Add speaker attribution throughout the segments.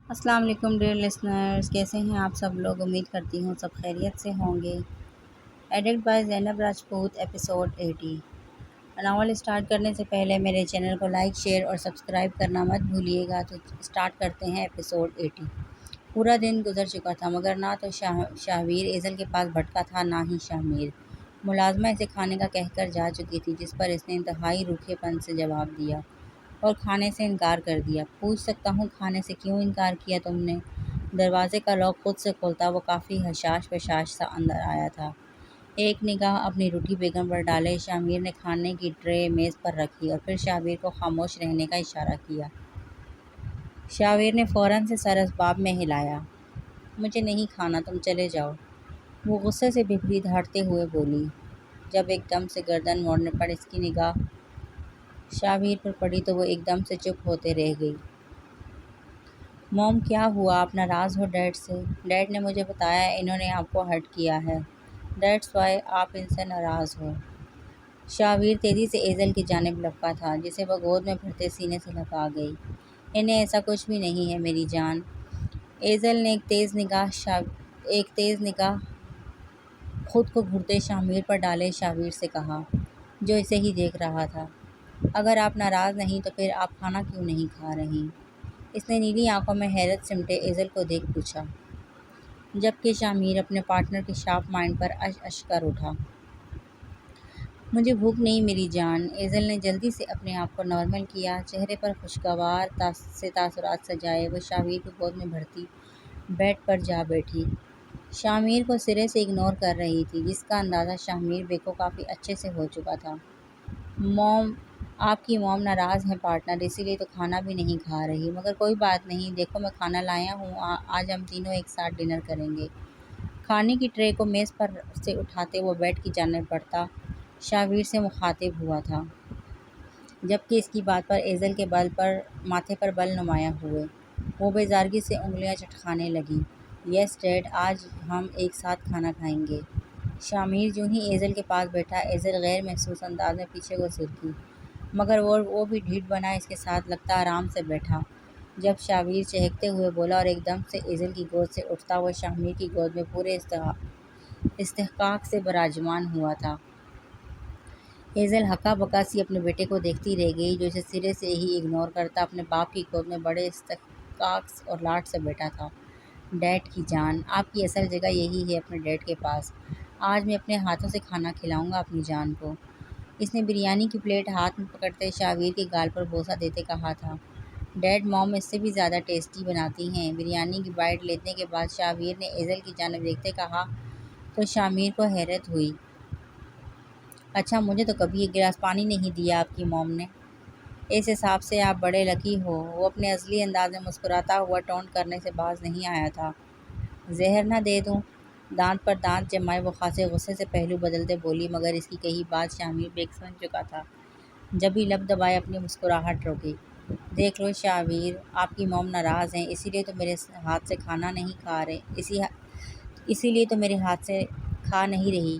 Speaker 1: السلام علیکم dear listeners, کیسے ہیں آپ سب لوگ؟ امید کرتی ہوں سب خیریت سے ہوں گے۔ Edit by Zainab Rajput, episode 80۔ Novel start کرنے سے پہلے میرے چینل کو لائک، شیئر اور سبسکرائب کرنا مت بھولیے گا۔ تو اسٹارٹ کرتے ہیں ایپیسوڈ 80۔ پورا دن گزر چکا تھا مگر نہ تو شاہویر ایزل کے پاس بھٹکا تھا نہ ہی شاہمیر۔ ملازمہ اسے کھانے کا کہہ کر جا چکی تھی، جس پر اس نے انتہائی روکھے پن سے جواب دیا اور کھانے سے انکار کر دیا۔ پوچھ سکتا ہوں کھانے سے کیوں انکار کیا تم نے؟ دروازے کا لاک خود سے کھولتا وہ کافی حشاش پشاش سا اندر آیا تھا۔ ایک نگاہ اپنی روٹھی بیگم پر ڈالے شاہمیر نے کھانے کی ٹرے میز پر رکھی اور پھر شاہویر کو خاموش رہنے کا اشارہ کیا۔ شاہویر نے فوراً سے سر اسباب میں ہلایا۔ مجھے نہیں کھانا، تم چلے جاؤ، وہ غصے سے بھپری دھاڑتے ہوئے بولی۔ جب ایک دم سے گردن موڑنے پر اس کی نگاہ شاہویر پر پڑی تو وہ ایک دم سے چپ ہوتے رہ گئی۔ موم کیا ہوا؟ آپ ناراض ہو ڈیڈ سے؟ ڈیڈ نے مجھے بتایا انہوں نے آپ کو ہرٹ کیا ہے، دیٹس وائی آپ ان سے ناراض ہو۔ شاہویر تیزی سے ایزل کی جانب لپکا تھا، جسے وہ گود میں بھرتے سینے سے لگا گئی۔ انہیں ایسا کچھ بھی نہیں ہے میری جان۔ ایزل نے ایک تیز نگاہ خود کو گھرتے شاہمیر پر ڈالے شاہویر سے کہا، جو اسے ہی دیکھ رہا تھا۔ اگر آپ ناراض نہیں تو پھر آپ کھانا کیوں نہیں کھا رہی؟ اس نے نیلی آنکھوں میں حیرت سمٹے ایزل کو دیکھ پوچھا، جبکہ شاہمیر اپنے پارٹنر کے شارپ مائنڈ پر اش کر اٹھا۔ مجھے بھوک نہیں میری جان۔ ایزل نے جلدی سے اپنے آپ کو نارمل کیا، چہرے پر خوشگوار سے تاثرات سجائے وہ شاہویر کو گود میں بھرتی بیڈ پر جا بیٹھی۔ شاہمیر کو سرے سے اگنور کر رہی تھی، جس کا اندازہ شاہمیر بے کو کافی اچھے سے ہو چکا تھا۔ موم، آپ کی موم ناراض ہیں پارٹنر، اسی لیے تو کھانا بھی نہیں کھا رہی، مگر کوئی بات نہیں، دیکھو میں کھانا لایا ہوں، آج ہم تینوں ایک ساتھ ڈنر کریں گے۔ کھانے کی ٹرے کو میز پر سے اٹھاتے وہ بیڈ کی جانب بڑھتا شاہویر سے مخاطب ہوا تھا، جبکہ اس کی بات پر ایزل کے ماتھے پر بل نمایاں ہوئے۔ وہ بیزارگی سے انگلیاں چٹکانے لگی۔ یس ڈیڈ، آج ہم ایک ساتھ کھانا کھائیں گے۔ شاہمیر جوں ہی ایزل کے پاس بیٹھا، ایزل غیر محسوس انداز میں پیچھے کو سرکی، مگر وہ بھی ڈھیٹ بنا اس کے ساتھ لگتا آرام سے بیٹھا۔ جب شاہویر چہکتے ہوئے بولا اور ایک دم سے ایزل کی گود سے اٹھتا وہ شاہمیر کی گود میں پورے استحقاق سے براجمان ہوا تھا۔ ایزل ہکا بکا سی اپنے بیٹے کو دیکھتی رہ گئی، جو اسے سرے سے ہی اگنور کرتا اپنے باپ کی گود میں بڑے استحقاق اور لاڈ سے بیٹھا تھا۔ ڈیڈ کی جان، آپ کی اصل جگہ یہی ہے، اپنے ڈیڈ کے پاس۔ آج میں اپنے ہاتھوں سے کھانا کھلاؤں گا اپنی جان کو۔ اس نے بریانی کی پلیٹ ہاتھ میں پکڑتے شاہویر کے گال پر بوسہ دیتے کہا تھا۔ ڈیڈ، موم اس سے بھی زیادہ ٹیسٹی بناتی ہیں۔ بریانی کی بائٹ لینے کے بعد شاہویر نے ایزل کی جانب دیکھتے کہا تو شاہمیر کو حیرت ہوئی۔ اچھا، مجھے تو کبھی ایک گلاس پانی نہیں دیا آپ کی موم نے۔ اس حساب سے آپ بڑے لکی ہو۔ وہ اپنے اصلی انداز میں مسکراتا ہوا ٹونٹ کرنے سے باز نہیں آیا تھا۔ زہر نہ دے دوں؟ دانت پر دانت جمائے وہ خاصے غصے سے پہلو بدلتے بولی، مگر اس کی کہی بات شاہمیر بیک سمجھ چکا تھا، جبھی لب دبائے اپنی مسکراہٹ روکی۔ دیکھ لو شاہویر، آپ کی موم ناراض ہیں، اسی لیے تو میرے ہاتھ سے کھانا نہیں کھا رہے اسی لیے تو میرے ہاتھ سے کھا نہیں رہی۔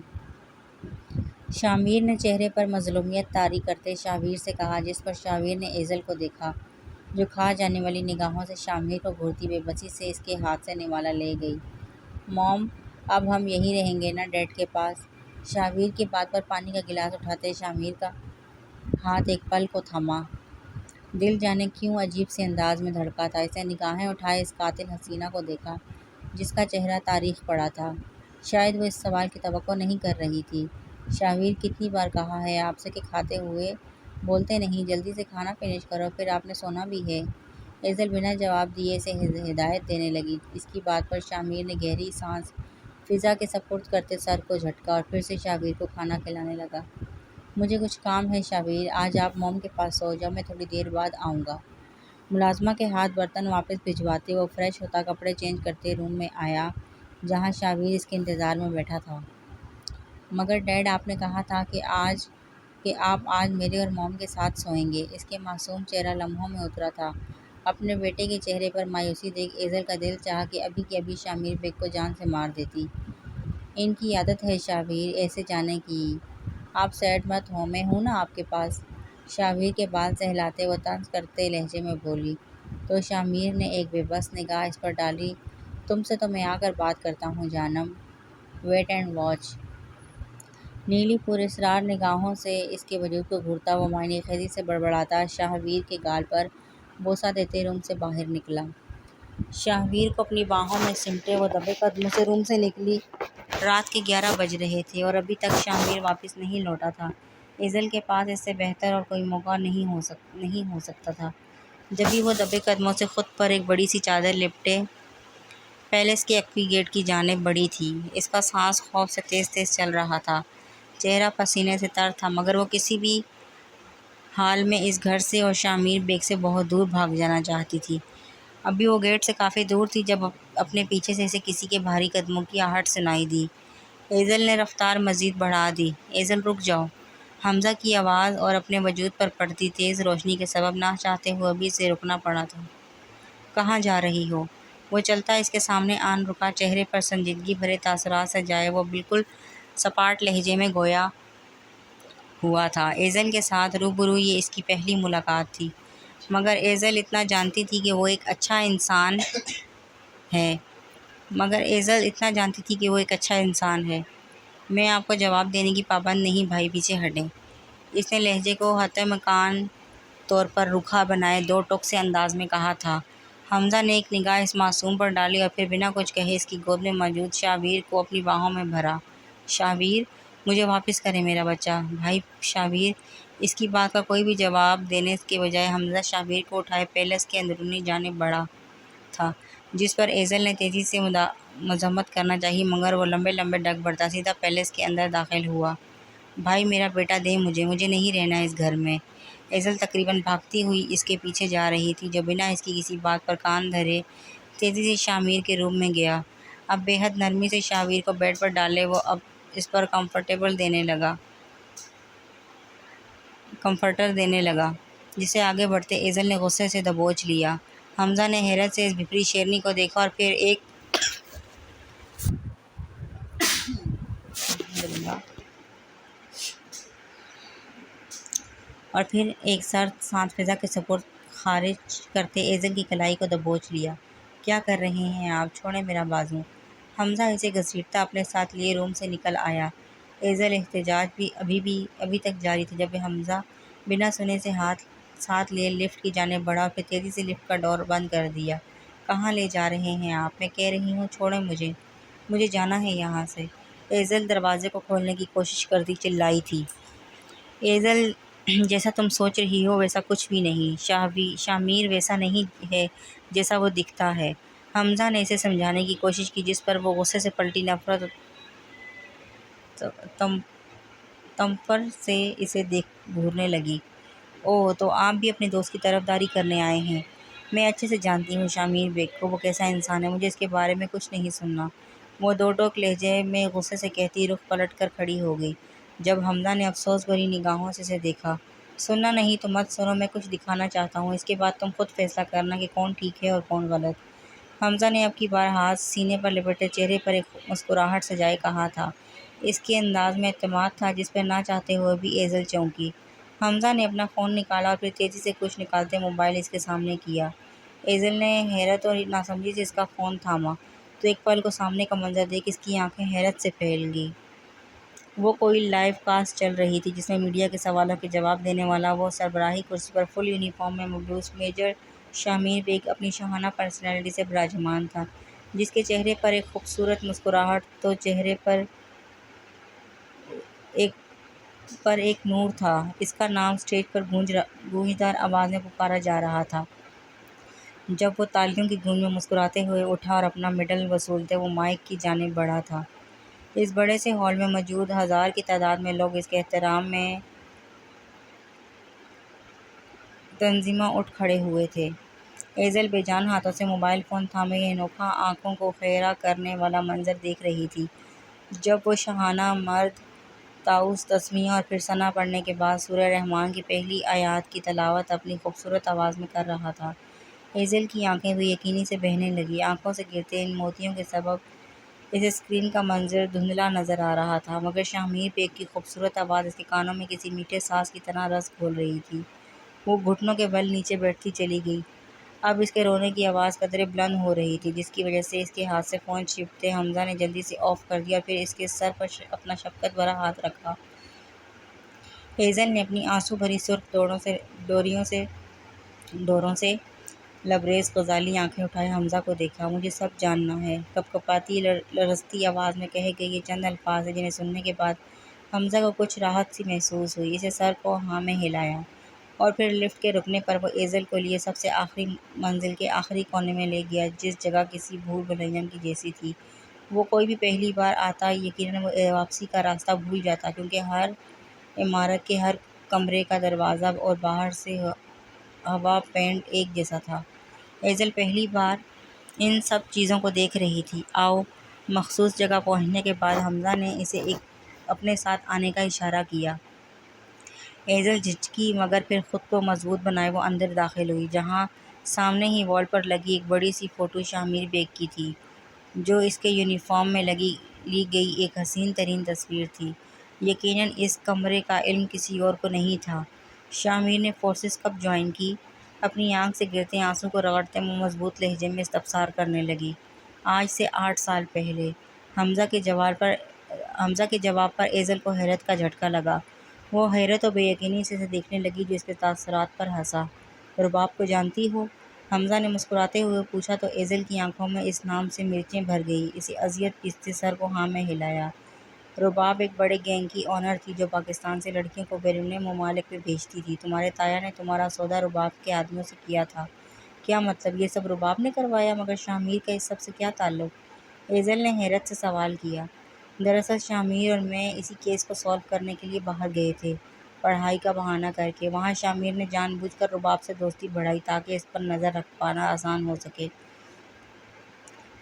Speaker 1: شاہمیر نے چہرے پر مظلومیت طاری کرتے شاہویر سے کہا، جس پر شاہویر نے ایزل کو دیکھا، جو کھا جانے والی نگاہوں سے شاہمیر کو گھورتی بے بسی سے اس کے ہاتھ سے نوالا لے گئی۔ موم، اب ہم یہیں رہیں گے نا ڈیڈ کے پاس؟ شاہویر کی بات پر پانی کا گلاس اٹھاتے شاہمیر کا ہاتھ ایک پل کو تھما۔ دل جانے کیوں عجیب سے انداز میں دھڑکا تھا۔ اس نے نگاہیں اٹھائے اس قاتل حسینہ کو دیکھا، جس کا چہرہ تاریخ پڑا تھا۔ شاید وہ اس سوال کی توقع نہیں کر رہی تھی۔ شاہویر، کتنی بار کہا ہے آپ سے کہ کھاتے ہوئے بولتے نہیں، جلدی سے کھانا فنش کرو، پھر آپ نے سونا بھی ہے۔ ایزل بنا جواب دیے اسے ہدایت دینے لگی۔ اس کی بات پر شاہمیر نے گہری سانس فضا کے سپرد کرتے سر کو جھٹکا اور پھر سے شاہویر کو کھانا کھلانے لگا۔ مجھے کچھ کام ہے شاہویر، آج آپ موم کے پاس سو جاؤ، میں تھوڑی دیر بعد آؤں گا۔ ملازمہ کے ہاتھ برتن واپس بھجواتے وہ فریش ہوتا کپڑے چینج کرتے روم میں آیا، جہاں شاہویر اس کے انتظار میں بیٹھا تھا۔ مگر ڈیڈ، آپ نے کہا تھا کہ آپ آج میرے اور موم کے ساتھ سوئیں گے۔ اس کے معصوم چہرہ لمحوں میں اترا تھا۔ اپنے بیٹے کے چہرے پر مایوسی دیکھ ایزل کا دل چاہا کہ ابھی کے ابھی شاہمیر بیگ کو جان سے مار دیتی۔ ان کی عادت ہے شاہویر ایسے جانے کی۔ آپ سیڈ مت ہوں، میں ہوں نا آپ کے پاس۔ شاہویر کے بال سہلاتے وہ طنز کرتے لہجے میں بولی۔ تو شامیر نے ایک بے بس نگاہ اس پر ڈالی۔ تم سے تو میں آ کر بات کرتا ہوں جانم، ویٹ اینڈ واچ۔ نیلی پر اسرار نگاہوں سے اس کے وجود کو گھورتا وہ معنی خیزی سے بڑبڑاتا شاہویر کے گال پر بوسہ دیتے روم سے باہر نکلا۔ شاہویر کو اپنی باہوں میں سمٹے وہ دبے قدموں سے روم سے نکلی۔ رات کے 11 بج رہے تھے اور ابھی تک شاہویر واپس نہیں لوٹا تھا۔ ایزل کے پاس اس سے بہتر اور کوئی موقع نہیں ہو سکتا تھا۔ جبھی وہ دبے قدموں سے خود پر ایک بڑی سی چادر لپٹے پیلس کے اقوی گیٹ کی جانب بڑھی تھی۔ اس کا سانس خوف سے تیز تیز چل رہا تھا، چہرہ پسینے سے تر تھا، مگر وہ کسی بھی حال میں اس گھر سے اور شامیر بیگ سے بہت دور بھاگ جانا چاہتی تھی۔ ابھی وہ گیٹ سے کافی دور تھی جب اپنے پیچھے سے اسے کسی کے بھاری قدموں کی آہٹ سنائی دی۔ ایزل نے رفتار مزید بڑھا دی۔ ایزل رک جاؤ، حمزہ کی آواز اور اپنے وجود پر پڑتی تیز روشنی کے سبب نہ چاہتے ہوئے بھی اسے رکنا پڑا تھا۔ کہاں جا رہی ہو؟ وہ چلتا اس کے سامنے آن رکا، چہرے پر سنجیدگی بھرے تاثرات سے جائے وہ بالکل سپاٹ لہجے میں گویا ہوا تھا۔ ایزل کے ساتھ روبرو یہ اس کی پہلی ملاقات تھی، مگر ایزل اتنا جانتی تھی کہ وہ ایک اچھا انسان ہے۔ میں آپ کو جواب دینے کی پابند نہیں، بھائی پیچھے ہٹیں۔ اس نے لہجے کو حتی مکان طور پر رکھا بنائے دو ٹوک سے انداز میں کہا تھا۔ حمزہ نے ایک نگاہ اس معصوم پر ڈالی اور پھر بنا کچھ کہے اس کی گود میں موجود شاہویر کو اپنی باہوں میں بھرا۔ شاہویر، مجھے واپس کریں میرا بچہ، بھائی شاہویر۔ اس کی بات کا کوئی بھی جواب دینے کے بجائے حمزہ شاہویر کو اٹھائے پیلس کے اندرونی جانب بڑھا تھا، جس پر ایزل نے تیزی سے مذمت کرنا چاہی، مگر وہ لمبے لمبے ڈگ بڑھتا سیدھا پیلس کے اندر داخل ہوا۔ بھائی میرا بیٹا دے مجھے نہیں رہنا اس گھر میں۔ ایزل تقریباً بھاگتی ہوئی اس کے پیچھے جا رہی تھی، جو بنا اس کی کسی بات پر کان دھرے تیزی سے شامیر کے روم میں گیا۔ اب بے حد نرمی سے شاہویر کو بیڈ پر ڈالے وہ اب اس پر کمفرٹر دینے لگا، جسے آگے بڑھتے ایزل نے غصے سے دبوچ لیا۔ حمزہ نے حیرت سے اس بھپری شیرنی کو دیکھا اور پھر ایک سرد سانس فضا کے سپرد خارج کرتے ایزل کی کلائی کو دبوچ لیا۔ کیا کر رہے ہیں آپ؟ چھوڑیں میرا بازو۔ حمزہ اسے گھسیٹتا اپنے ساتھ لیے روم سے نکل آیا۔ ایزل احتجاج بھی ابھی تک جاری تھا جب حمزہ بنا سنے سے ساتھ لیے لفٹ کی جانب بڑھا اور پھر تیزی سے لفٹ کا ڈور بند کر دیا۔ کہاں لے جا رہے ہیں آپ؟ میں کہہ رہی ہوں چھوڑیں مجھے جانا ہے یہاں سے۔ ایزل دروازے کو کھولنے کی کوشش کرتی چلائی تھی۔ ایزل، جیسا تم سوچ رہی ہو ویسا کچھ بھی نہیں۔ شامیر ویسا نہیں ہے جیسا وہ دکھتا ہے۔ حمزہ نے اسے سمجھانے کی کوشش کی، جس پر وہ غصے سے پلٹی نفرت تمپر سے اسے دیکھ گھورنے لگی۔ اوہ، تو آپ بھی اپنے دوست کی طرفداری کرنے آئے ہیں؟ میں اچھے سے جانتی ہوں شامیر بیگ کو، وہ کیسا انسان ہے، مجھے اس کے بارے میں کچھ نہیں سننا، وہ دو ٹوک لہجے میں غصے سے کہتی رخ پلٹ کر کھڑی ہو گئی۔ جب حمزہ نے افسوس بھری نگاہوں سے اسے دیکھا، سننا نہیں تو مت سنو، میں کچھ دکھانا چاہتا ہوں، اس کے بعد تم خود فیصلہ کرنا کہ کون ٹھیک ہے اور کون غلط۔ حمزہ نے اب کی بار ہاتھ سینے پر لپیٹے چہرے پر ایک مسکراہٹ سجائے کہا تھا۔ اس کے انداز میں اعتماد تھا جس پر نہ چاہتے ہوئے بھی ایزل چونکی۔ حمزہ نے اپنا فون نکالا اور پھر تیزی سے کچھ نکالتے موبائل اس کے سامنے کیا۔ ایزل نے حیرت اور ناسمجھی سے اس کا فون تھاما تو ایک پل کو سامنے کا منظر دیکھ اس کی آنکھیں حیرت سے پھیل گئیں۔ وہ کوئی لائیو کاسٹ چل رہی تھی جس میں میڈیا کے سوالوں کے جواب دینے والا وہ سربراہی کرسی پر فل یونیفارم میں ملبوس میجر شامیر بیگ اپنی شاہانہ پرسنالٹی سے براجمان تھا، جس کے چہرے پر ایک خوبصورت مسکراہٹ تو چہرے پر ایک نور تھا۔ اس کا نام اسٹیج پر گونجدار آواز میں پکارا جا رہا تھا۔ جب وہ تالیوں کی گونج میں مسکراتے ہوئے اٹھا اور اپنا میڈل وصولتے وہ مائیک کی جانب بڑھا تھا، اس بڑے سے ہال میں موجود ہزار کی تعداد میں لوگ اس کے احترام میں تنزیمہ اٹھ کھڑے ہوئے تھے۔ ایزل بے جان ہاتھوں سے موبائل فون تھامے یہ انوکھا آنکھوں کو خیرہ کرنے والا منظر دیکھ رہی تھی، جب وہ شاہانہ مرد طاؤس تسمیہ اور پھر ثنا پڑھنے کے بعد سورہ رحمان کی پہلی آیات کی تلاوت اپنی خوبصورت آواز میں کر رہا تھا۔ ایزل کی آنکھیں بے یقینی سے بہنے لگیں، آنکھوں سے گرتے ان موتیوں کے سبب اس اسکرین کا منظر دھندلا نظر آ رہا تھا، مگر شامیر بیگ کی خوبصورت آواز اس کے کانوں میں کسی میٹھے ساز کی طرح رس گھول رہی تھی۔ وہ گھٹنوں کے بل نیچے بیٹھتی چلی گئی، اب اس کے رونے کی آواز قدرے بلند ہو رہی تھی، جس کی وجہ سے اس کے ہاتھ سے فون چپتے حمزہ نے جلدی سے آف کر دیا اور پھر اس کے سر پر اپنا شفقت بھرا ہاتھ رکھا۔ ہیزل نے اپنی آنسو بھری سرخ ڈوروں سے لبریز غزالی آنکھیں اٹھائے حمزہ کو دیکھا۔ مجھے سب جاننا ہے، کپکپاتی لرزتی آواز میں کہے گئے یہ چند الفاظ ہیں جنہیں سننے کے بعد حمزہ کو کچھ راحت سی محسوس ہوئی۔ اسے سر کو ہاں میں ہلایا اور پھر لفٹ کے رکنے پر وہ ایزل کو لیے سب سے آخری منزل کے آخری کونے میں لے گیا، جس جگہ کسی بھول بھلائیوں کی جیسی تھی۔ وہ کوئی بھی پہلی بار آتا یقیناً وہ واپسی کا راستہ بھول جاتا، کیونکہ ہر عمارت کے ہر کمرے کا دروازہ اور باہر سے ہوا پینٹ ایک جیسا تھا۔ ایزل پہلی بار ان سب چیزوں کو دیکھ رہی تھی۔ آؤ۔ مخصوص جگہ پہنچنے کے بعد حمزہ نے اسے اپنے ساتھ آنے کا اشارہ کیا۔ ایزل جھجکی، مگر پھر خود کو مضبوط بنائے وہ اندر داخل ہوئی، جہاں سامنے ہی وال پر لگی ایک بڑی سی فوٹو شامر بیگ کی تھی، جو اس کے یونیفارم میں لی گئی ایک حسین ترین تصویر تھی۔ یقیناً اس کمرے کا علم کسی اور کو نہیں تھا۔ شامر نے فورسز کب جوائن کی؟ اپنی آنکھ سے گرتے آنسوں کو رگڑتے وہ مضبوط لہجے میں استفسار کرنے لگی۔ آج سے 8 سال پہلے۔ حمزہ کے جواب پر ایزل کو حیرت کا جھٹکا لگا۔ وہ حیرت و بے یقینی سے اسے دیکھنے لگی جو اس کے تاثرات پر ہنسا۔ رباب کو جانتی ہو؟ حمزہ نے مسکراتے ہوئے پوچھا تو ایزل کی آنکھوں میں اس نام سے مرچیں بھر گئیں۔ اسے اذیت پیستے سر کو ہاں میں ہلایا۔ رباب ایک بڑے گینگ کی اونر تھی جو پاکستان سے لڑکیوں کو بیرون ممالک میں بھیجتی تھی۔ تمہارے تایا نے تمہارا سودا رباب کے آدمیوں سے کیا تھا۔ کیا مطلب؟ یہ سب رباب نے کروایا؟ مگر شامر کا اس سب سے کیا تعلق؟ ایزل نے حیرت سے سوال کیا۔ دراصل شامر اور میں اسی کیس کو سالو کرنے کے لیے باہر گئے تھے، پڑھائی کا بہانہ کر کے۔ وہاں شامر نے جان بوجھ کر رباب سے دوستی بڑھائی تاکہ اس پر نظر رکھ پانا آسان ہو سکے۔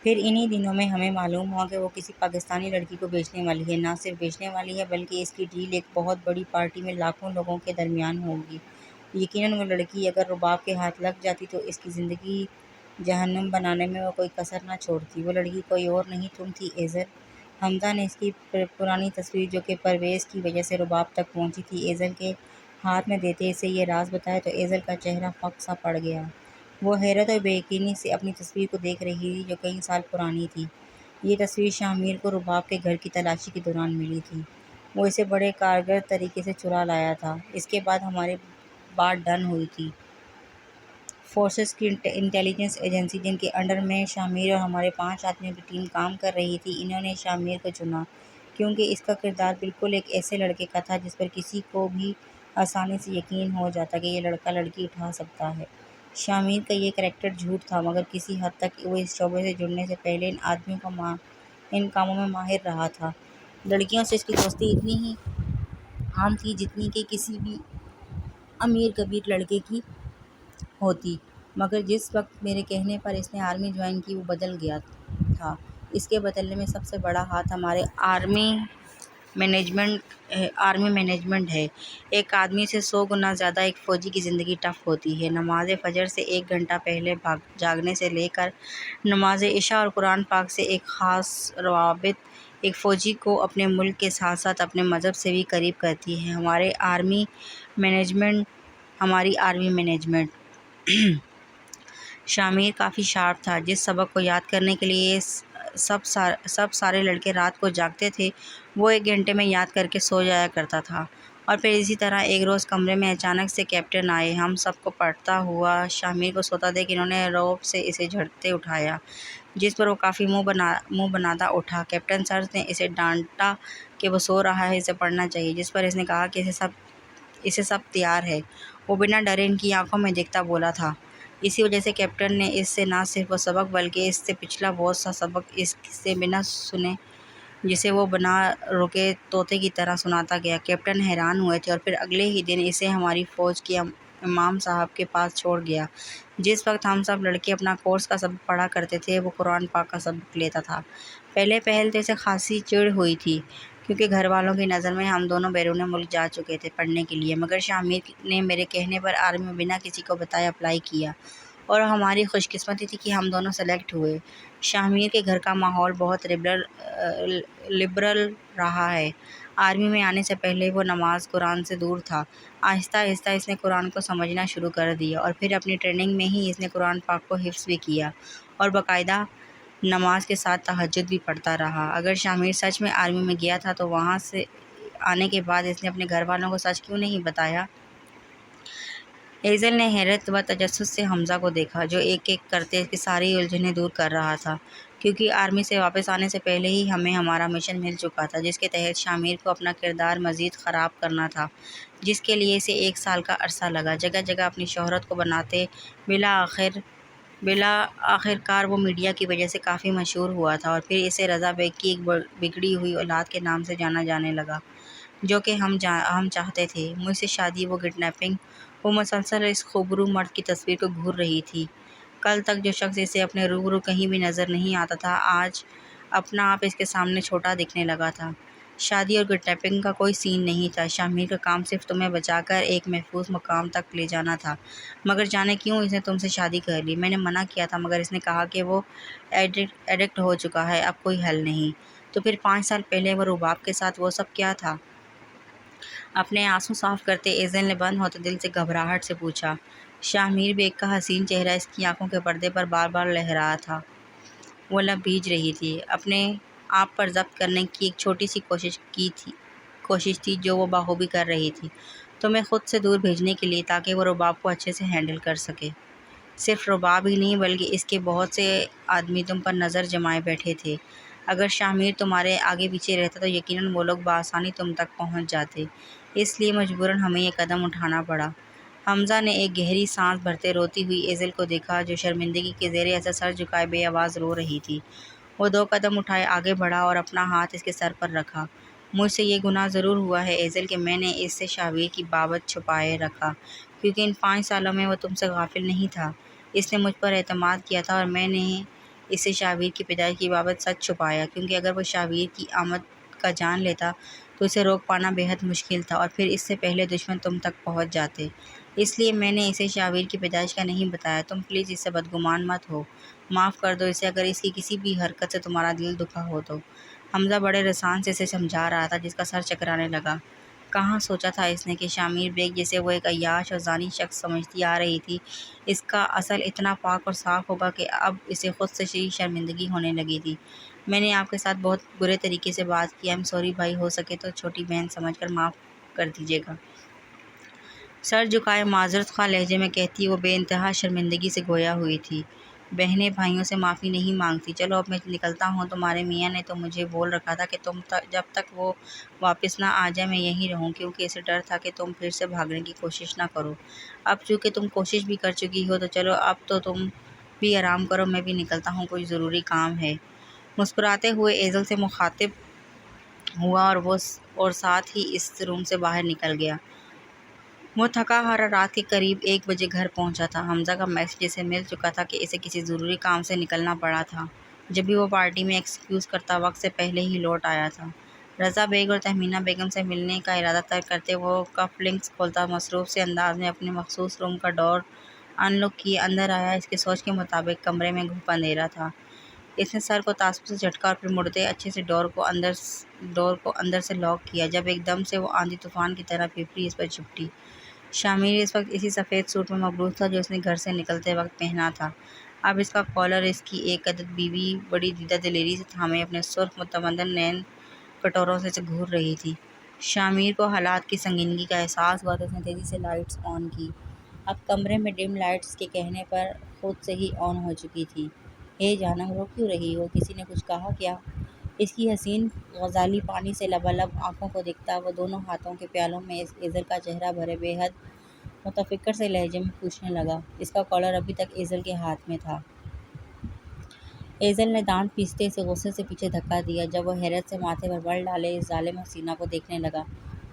Speaker 1: پھر انہی دنوں میں ہمیں معلوم ہوا کہ وہ کسی پاکستانی لڑکی کو بیچنے والی ہے۔ نہ صرف بیچنے والی ہے بلکہ اس کی ڈیل ایک بہت بڑی پارٹی میں لاکھوں لوگوں کے درمیان ہوگی۔ یقیناً وہ لڑکی اگر رباب کے ہاتھ لگ جاتی تو اس کی زندگی جہنم بنانے میں وہ کوئی کسر نہ چھوڑتی۔ وہ لڑکی کوئی اور نہیں تم تھی ایزل۔ حمزہ نے اس کی پرانی تصویر جو کہ پرویز کی وجہ سے رباب تک پہنچی تھی ایزل کے ہاتھ میں دیتے اسے یہ راز بتایا تو ایزل کا چہرہ فک سا پڑ گیا۔ وہ حیرت اور بے یقینی سے اپنی تصویر کو دیکھ رہی تھی جو کئی سال پرانی تھی۔ یہ تصویر شامر کو رباب کے گھر کی تلاشی کے دوران ملی تھی۔ وہ اسے بڑے کارگر طریقے سے چرا لایا تھا۔ اس کے بعد ہماری بات ڈن ہوئی تھی۔ فورسز کی انٹیلیجنس ایجنسی جن کے انڈر میں شامر اور ہمارے 5 آدمیوں کی ٹیم کام کر رہی تھی، انہوں نے شامر کو چنا کیونکہ اس کا کردار بالکل ایک ایسے لڑکے کا تھا جس پر کسی کو بھی آسانی سے یقین ہو جاتا کہ یہ لڑکا لڑکی اٹھا سکتا ہے۔ شامر کا یہ کریکٹر جھوٹ تھا مگر کسی حد تک وہ اس شعبے سے جڑنے سے پہلے ان کاموں میں ماہر رہا تھا۔ لڑکیوں سے اس کی دوستی اتنی ہی عام تھی جتنی کہ کسی بھی امیر کبیر لڑکے کی ہوتی، مگر جس وقت میرے کہنے پر اس نے آرمی جوائن کی وہ بدل گیا تھا۔ اس کے بدلنے میں سب سے بڑا ہاتھ ہمارے آرمی مینجمنٹ ہے۔ ایک آدمی سے 100 گنا زیادہ ایک فوجی کی زندگی ٹف ہوتی ہے۔ نماز فجر سے 1 گھنٹہ پہلے جاگنے سے لے کر نماز عشاء اور قرآن پاک سے ایک خاص روابط ایک فوجی کو اپنے ملک کے ساتھ ساتھ اپنے مذہب سے بھی قریب کرتی ہے۔ ہماری آرمی مینجمنٹ شامر کافی شارپ تھا۔ جس سبق کو یاد کرنے کے لیے سب سارے لڑکے رات کو جاگتے تھے وہ 1 گھنٹے میں یاد کر کے سو جایا کرتا تھا۔ اور پھر اسی طرح ایک روز کمرے میں اچانک سے کیپٹن آئے۔ ہم سب کو پڑھتا ہوا شامر کو سوتا دیکھ انہوں نے رعب سے اسے جھٹتے اٹھایا، جس پر وہ کافی منہ بناتا اٹھا۔ کیپٹن سر نے اسے ڈانٹا کہ وہ سو رہا ہے، اسے پڑھنا چاہیے، جس پر اس نے کہا کہ اسے سب تیار ہے۔ وہ بنا ڈرے ان کی آنکھوں میں دیکھتا بولا تھا۔ اسی وجہ سے کیپٹن نے اس سے نہ صرف وہ سبق بلکہ اس سے پچھلا بہت سا سبق اس سے بنا سنے جسے وہ بنا رکے طوطے کی طرح سناتا گیا۔ کیپٹن حیران ہوئے تھے اور پھر اگلے ہی دن اسے ہماری فوج کے امام صاحب کے پاس چھوڑ گیا۔ جس وقت ہم سب لڑکے اپنا کورس کا سبق پڑھا کرتے تھے وہ قرآن پاک کا سبق لیتا تھا۔ پہل تو اسے خاصی چڑ ہوئی تھی کیونکہ گھر والوں کی نظر میں ہم دونوں بیرون ملک جا چکے تھے پڑھنے کے لیے، مگر شامر نے میرے کہنے پر آرمی میں بنا کسی کو بتائے اپلائی کیا اور ہماری خوش قسمتی تھی کہ ہم دونوں سلیکٹ ہوئے۔ شامر کے گھر کا ماحول بہت لبرل رہا ہے۔ آرمی میں آنے سے پہلے وہ نماز قرآن سے دور تھا۔ آہستہ آہستہ اس نے قرآن کو سمجھنا شروع کر دیا اور پھر اپنی ٹریننگ میں ہی اس نے قرآن پاک کو حفظ بھی کیا اور باقاعدہ نماز کے ساتھ تہجد بھی پڑھتا رہا۔ اگر شامیر سچ میں آرمی میں گیا تھا تو وہاں سے آنے کے بعد اس نے اپنے گھر والوں کو سچ کیوں نہیں بتایا؟ ایزل نے حیرت و تجسس سے حمزہ کو دیکھا، جو ایک ایک کرتے اس کی ساری الجھنیں دور کر رہا تھا، کیونکہ آرمی سے واپس آنے سے پہلے ہی ہمیں ہمارا مشن مل چکا تھا، جس کے تحت شامیر کو اپنا کردار مزید خراب کرنا تھا، جس کے لیے اسے 1 سال کا عرصہ لگا۔ جگہ جگہ اپنی شہرت کو بناتے آخر کار وہ میڈیا کی وجہ سے کافی مشہور ہوا تھا اور پھر اسے رضا بیگ کی ایک بگڑی ہوئی اولاد کے نام سے جانا جانے لگا، جو کہ ہم چاہتے تھے۔ مجھ سے شادی، وہ کڈنیپنگ، وہ مسلسل اس خوبرو مرد کی تصویر کو گھور رہی تھی۔ کل تک جو شخص اسے اپنے روبرو کہیں بھی نظر نہیں آتا تھا، آج اپنا آپ اس کے سامنے چھوٹا دکھنے لگا تھا۔ شادی اور کڈنیپنگ کا کوئی سین نہیں تھا، شامیر کا کام صرف تمہیں بچا کر ایک محفوظ مقام تک لے جانا تھا۔ مگر جانے کیوں اس نے تم سے شادی کر لی؟ میں نے منع کیا تھا، مگر اس نے کہا کہ وہ ایڈکٹ ہو چکا ہے، اب کوئی حل نہیں۔ تو پھر 5 سال پہلے وہ رباب کے ساتھ وہ سب کیا تھا؟ اپنے آنسو صاف کرتے ایزل نے بند ہوتے دل سے گھبراہٹ سے پوچھا۔ شامیر بیگ کا حسین چہرہ اس کی آنکھوں کے پردے پر بار بار لہرا تھا۔ وہ لب بھیج رہی تھی۔ اپنے آپ پر ضبط کرنے کی ایک چھوٹی سی کوشش تھی جو وہ بخوبی کر رہی تھی، تمہیں خود سے دور بھیجنے کے لیے، تاکہ وہ رباب کو اچھے سے ہینڈل کر سکے۔ صرف رباب ہی نہیں بلکہ اس کے بہت سے آدمی تم پر نظر جمائے بیٹھے تھے۔ اگر شامیر تمہارے آگے پیچھے رہتا تو یقیناً وہ لوگ بآسانی تم تک پہنچ جاتے، اس لیے مجبوراً ہمیں یہ قدم اٹھانا پڑا۔ حمزہ نے ایک گہری سانس بھرتے روتی ہوئی ایزل کو دیکھا، جو شرمندگی کے زیر اثر سر جھکائے بے آواز رو رہی تھی۔ وہ 2 قدم اٹھائے آگے بڑھا اور اپنا ہاتھ اس کے سر پر رکھا۔ مجھ سے یہ گناہ ضرور ہوا ہے ایزل کہ میں نے اس سے شاویر کی بابت چھپائے رکھا، کیونکہ ان 5 سالوں میں وہ تم سے غافل نہیں تھا۔ اس نے مجھ پر اعتماد کیا تھا اور میں نے اس سے شاویر کی پیدائش کی بابت سچ چھپایا، کیونکہ اگر وہ شاویر کی آمد کا جان لیتا تو اسے روک پانا بے حد مشکل تھا اور پھر اس سے پہلے دشمن تم تک پہنچ جاتے۔ اس لیے میں نے اسے شاویر کی پیدائش کا نہیں بتایا۔ تم پلیز اس سے بدگمان مت ہو، معاف کر دو اسے اگر اس کی کسی بھی حرکت سے تمہارا دل دکھا ہو تو۔ حمزہ بڑے رسان سے اسے سمجھا رہا تھا، جس کا سر چکرانے لگا۔ کہاں سوچا تھا اس نے کہ شامیر بیگ، جسے وہ ایک عیاش اور زانی شخص سمجھتی آ رہی تھی، اس کا اصل اتنا پاک اور صاف ہوگا کہ اب اسے خود سے شرمندگی ہونے لگی تھی۔ میں نے آپ کے ساتھ بہت برے طریقے سے بات کی، سوری بھائی، ہو سکے تو چھوٹی بہن سمجھ کر معاف کر دیجیے گا۔ سر جھکائے معذرت خواہ لہجے میں کہتی وہ بے انتہا شرمندگی سے گویا ہوئی تھی۔ بہنیں بھائیوں سے معافی نہیں مانگتی۔ چلو اب میں نکلتا ہوں، تمہارے میاں نے تو مجھے بول رکھا تھا کہ جب تک وہ واپس نہ آ جائے میں یہیں رہوں، کیونکہ اسے ڈر تھا کہ تم پھر سے بھاگنے کی کوشش نہ کرو۔ اب چونکہ تم کوشش بھی کر چکی ہو تو چلو اب تو تم بھی آرام کرو، میں بھی نکلتا ہوں، کچھ ضروری کام ہے۔ مسکراتے ہوئے ایزل سے مخاطب ہوا اور ساتھ ہی اس روم سے باہر نکل گیا۔ وہ تھکا ہارا رات کے قریب 1 بجے گھر پہنچا تھا۔ حمزہ کا میسج اسے مل چکا تھا کہ اسے کسی ضروری کام سے نکلنا پڑا تھا، جبھی وہ پارٹی میں ایکسکیوز کرتا وقت سے پہلے ہی لوٹ آیا تھا۔ رضا بیگ اور تہمینہ بیگم سے ملنے کا ارادہ ترک کرتے وہ کف لنکس کھولتا مصروف سے انداز میں اپنے مخصوص روم کا ڈور ان لاک کیے اندر آیا۔ اس کی سوچ کے مطابق کمرے میں گھپ اندھیرا تھا۔ اس نے سر کو تعصب سے جھٹکا اور پھر مڑتے اچھے سے ڈور کو اندر سے لاک کیا، جب ایک دم سے وہ آندھی طوفان کی طرح پھپھی اس پر جھپٹی۔ شامیر اس وقت اسی سفید سوٹ میں مبعوث تھا جو اس نے گھر سے نکلتے وقت پہنا تھا۔ اب اس کا کالر اس کی ایک عدد بیوی بڑی دیدہ دلیری سے تھامے اپنے سرخ متمدن نین کٹوروں سے گھور رہی تھی۔ شامیر کو حالات کی سنگینی کا احساس ہوا تو اس نے تیزی سے لائٹس آن کی۔ اب کمرے میں ڈم لائٹس اس کے کہنے پر خود سے ہی آن ہو چکی تھی۔ ہے جانم، رو کیوں رہی ہو؟ کسی نے کچھ کہا کیا؟ اس کی حسین غزالی پانی سے لبالب آنکھوں کو دیکھتا وہ دونوں ہاتھوں کے پیالوں میں ایزل کا چہرہ بھرے بے حد متفکر سے لہجے میں پوچھنے لگا۔ اس کا کالر ابھی تک ایزل کے ہاتھ میں تھا۔ ایزل نے دانت پیستے اسے غصے سے پیچھے دھکا دیا۔ جب وہ حیرت سے ماتھے پر بل ڈالے اس ظالم حسینہ کو دیکھنے لگا،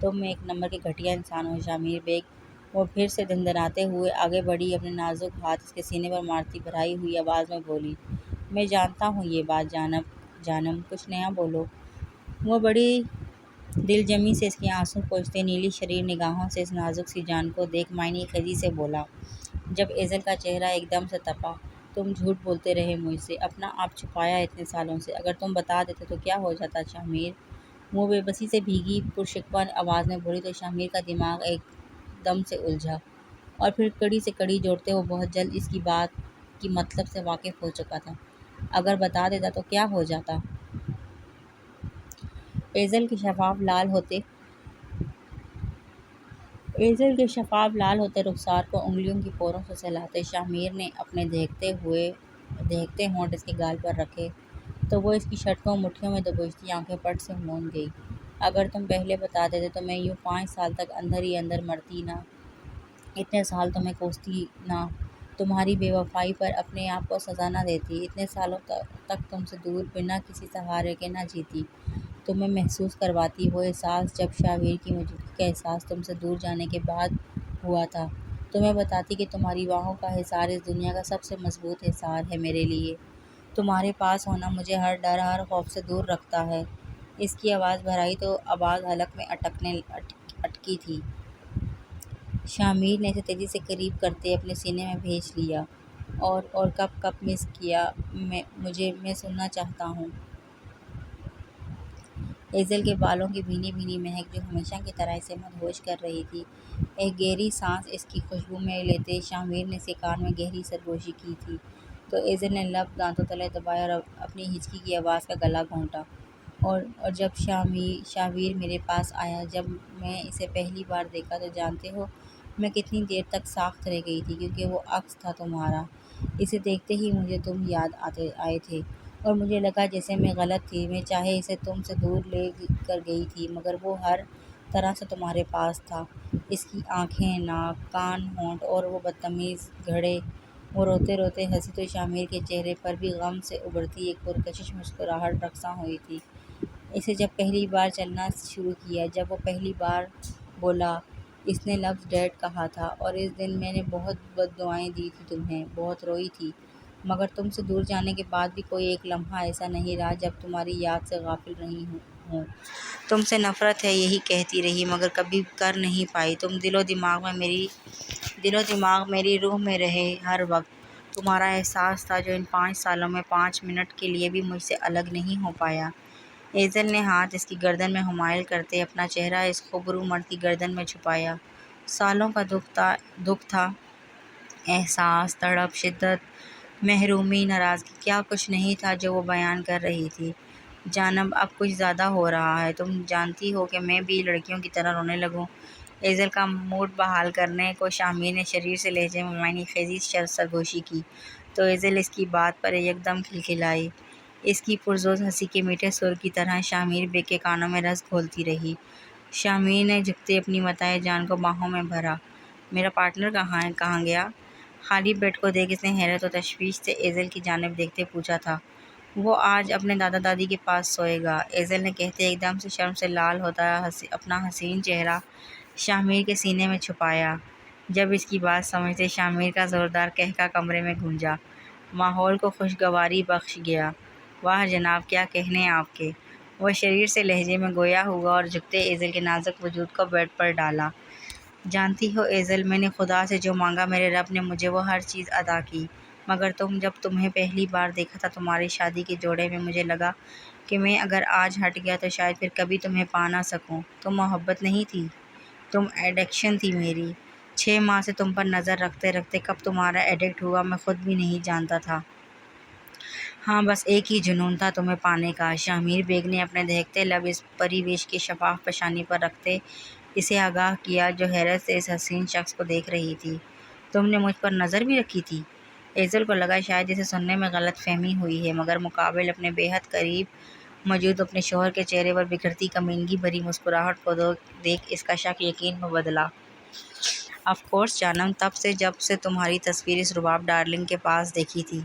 Speaker 1: تم 1 نمبر کے گھٹیا انسان ہو شامیر بیگ۔ وہ پھر سے دندناتے ہوئے آگے بڑھی، اپنے نازک ہاتھ اس کے سینے پر مارتی بھرائی ہوئی آواز میں بولی، میں جانتا ہوں یہ بات جانم، کچھ نیا بولو۔ وہ بڑی دل جمی سے اس کے آنسو پوچھتے نیلی شریر نگاہوں سے اس نازک سی جان کو دیکھ معنی خیزی سے بولا۔ جب ایزل کا چہرہ ایک دم سے تپا، تم جھوٹ بولتے رہے مجھ سے، اپنا آپ چھپایا اتنے سالوں سے، اگر تم بتا دیتے تو کیا ہو جاتا شامیر؟ وہ بے بسی سے بھیگی پرشکوہ آواز میں بولی تو شامیر کا دماغ ایک دم سے الجھا، اور پھر کڑی سے کڑی جوڑتے وہ بہت جلد اس کی بات کی مطلب سے واقف ہو چکا تھا۔ اگر بتا دیتا تو کیا ہو جاتا؟ ایزل کے شفاف لال ہوتے رخسار کو انگلیوں کی پوروں سے سہلاتے شامیر نے اپنے دہکتے ہونٹ اس کے گال پر رکھے تو وہ اس کی شرٹ کو مٹھیوں میں دبوچتی آنکھیں پٹ سے موند گئی۔ اگر تم پہلے بتا دیتے تو میں یوں 5 سال تک اندر ہی اندر مرتی نہ، اتنے سال تمہیں کوستی نہ، تمہاری بے وفائی پر اپنے آپ کو سزا نہ دیتی، اتنے سالوں تک تم سے دور بنا کسی سہارے کے نہ جیتی، تمہیں محسوس کرواتی وہ احساس جب شاویر کی موجودگی کا احساس تم سے دور جانے کے بعد ہوا تھا، تمہیں بتاتی کہ تمہاری باہوں کا حصار اس دنیا کا سب سے مضبوط حصار ہے میرے لیے، تمہارے پاس ہونا مجھے ہر ڈر ہر خوف سے دور رکھتا ہے۔ اس کی آواز بھرائی تو آواز حلق میں اٹکی تھی۔ شامیر نے اسے تیزی سے قریب کرتے اپنے سینے میں بھیج لیا۔ اور کب مس کیا مجھے، میں سننا چاہتا ہوں۔ ایزل کے بالوں کی بھینی بھینی مہک جو ہمیشہ کی طرح اسے مدہوش کر رہی تھی، ایک گہری سانس اس کی خوشبو میں لیتے شامیر نے اس کے کان میں گہری سرگوشی کی تھی تو ایزل نے لب دانتوں تلے دبائے اور اپنی ہچکی کی آواز کا گلا گھونٹا۔ اور جب شاویر میرے پاس آیا، جب میں اسے پہلی بار دیکھا تو جانتے ہو میں کتنی دیر تک ساخت رہ گئی تھی، کیونکہ وہ عکس تھا تمہارا۔ اسے دیکھتے ہی مجھے تم یاد آئے تھے اور مجھے لگا جیسے میں غلط تھی، میں چاہے اسے تم سے دور لے کر گئی تھی مگر وہ ہر طرح سے تمہارے پاس تھا، اس کی آنکھیں، ناک، کان، ہونٹ اور وہ بدتمیز گھڑے۔ وہ روتے روتے ہنسی تو شامیر کے چہرے پر بھی غم سے ابھرتی ایک پرکشش مسکراہٹ رقصاں ہوئی تھی۔ اسے جب پہلی بار چلنا شروع کیا، جب وہ پہلی بار بولا، اس نے لفظ ڈیڈ کہا تھا، اور اس دن میں نے بہت بددعائیں دی تھی تمہیں، بہت روئی تھی، مگر تم سے دور جانے کے بعد بھی کوئی ایک لمحہ ایسا نہیں رہا جب تمہاری یاد سے غافل رہی ہوں۔ تم سے نفرت ہے یہی کہتی رہی مگر کبھی کر نہیں پائی، تم دل و دماغ میری روح میں رہے ہر وقت، تمہارا احساس تھا جو ان 5 سالوں میں 5 منٹ کے لیے بھی مجھ سے الگ نہیں ہو پایا۔ ایزل نے ہاتھ اس کی گردن میں حمائل کرتے اپنا چہرہ اس خوبرو مرد کی گردن میں چھپایا۔ سالوں کا دکھ تھا، احساس، تڑپ، شدت، محرومی، ناراضگی، کیا کچھ نہیں تھا جو وہ بیان کر رہی تھی۔ جانب اب کچھ زیادہ ہو رہا ہے، تم جانتی ہو کہ میں بھی لڑکیوں کی طرح رونے لگوں۔ ایزل کا موڈ بحال کرنے کو شامیر نے شریر سے لہجے میں معنی خیز سرگوشی کی تو ایزل اس کی بات پر یک دم کھلکھلائی۔ اس کی پرزور ہنسی کے میٹھے سر کی طرح شامیر بے کے کانوں میں رس گھولتی رہی۔ شامیر نے جھکتے اپنی متاع جان کو باہوں میں بھرا۔ میرا پارٹنر کہاں گیا؟ خالی بیڈ کو دیکھ اس نے حیرت و تشویش سے ایزل کی جانب دیکھتے پوچھا تھا۔ وہ آج اپنے دادا دادی کے پاس سوئے گا، ایزل نے کہتے ایک دم سے شرم سے لال ہوتا اپنا حسین چہرہ شامیر کے سینے میں چھپایا۔ جب اس کی بات سمجھتے شامیر کا زوردار قہقہ کمرے میں گونجا، ماحول کو خوشگواری بخش گیا۔ واہ جناب، کیا کہنے آپ کے! وہ شریر سے لہجے میں گویا ہوا اور جھکتے ایزل کے نازک وجود کو بیڈ پر ڈالا۔ جانتی ہو ایزل، میں نے خدا سے جو مانگا میرے رب نے مجھے وہ ہر چیز عطا کی، مگر جب تمہیں پہلی بار دیکھا تھا تمہاری شادی کے جوڑے میں، مجھے لگا کہ میں اگر آج ہٹ گیا تو شاید پھر کبھی تمہیں پا نہ سکوں۔ تم محبت نہیں تھی، تم ایڈکشن تھی میری۔ 6 ماہ سے تم پر نظر رکھتے رکھتے کب تمہارا ایڈکٹ ہوا میں خود بھی نہیں جانتا تھا۔ ہاں، بس ایک ہی جنون تھا تمہیں پانے کا۔ شامیر بیگ نے اپنے دہکتے لب اس پری ویش کی شفاف پیشانی پر رکھتے اسے آگاہ کیا جو حیرت سے اس حسین شخص کو دیکھ رہی تھی۔ تم نے مجھ پر نظر بھی رکھی تھی؟ ایزل کو لگا شاید اسے سننے میں غلط فہمی ہوئی ہے، مگر مقابل اپنے بے حد قریب موجود اپنے شوہر کے چہرے پر بکھرتی کمینگی بھری مسکراہٹ کو دیکھ اس کا شک یقین میں بدلا۔ آف کورس جانم، تب سے جب سے تمہاری تصویر اس رباب ڈارلنگ کے پاس دیکھی تھی۔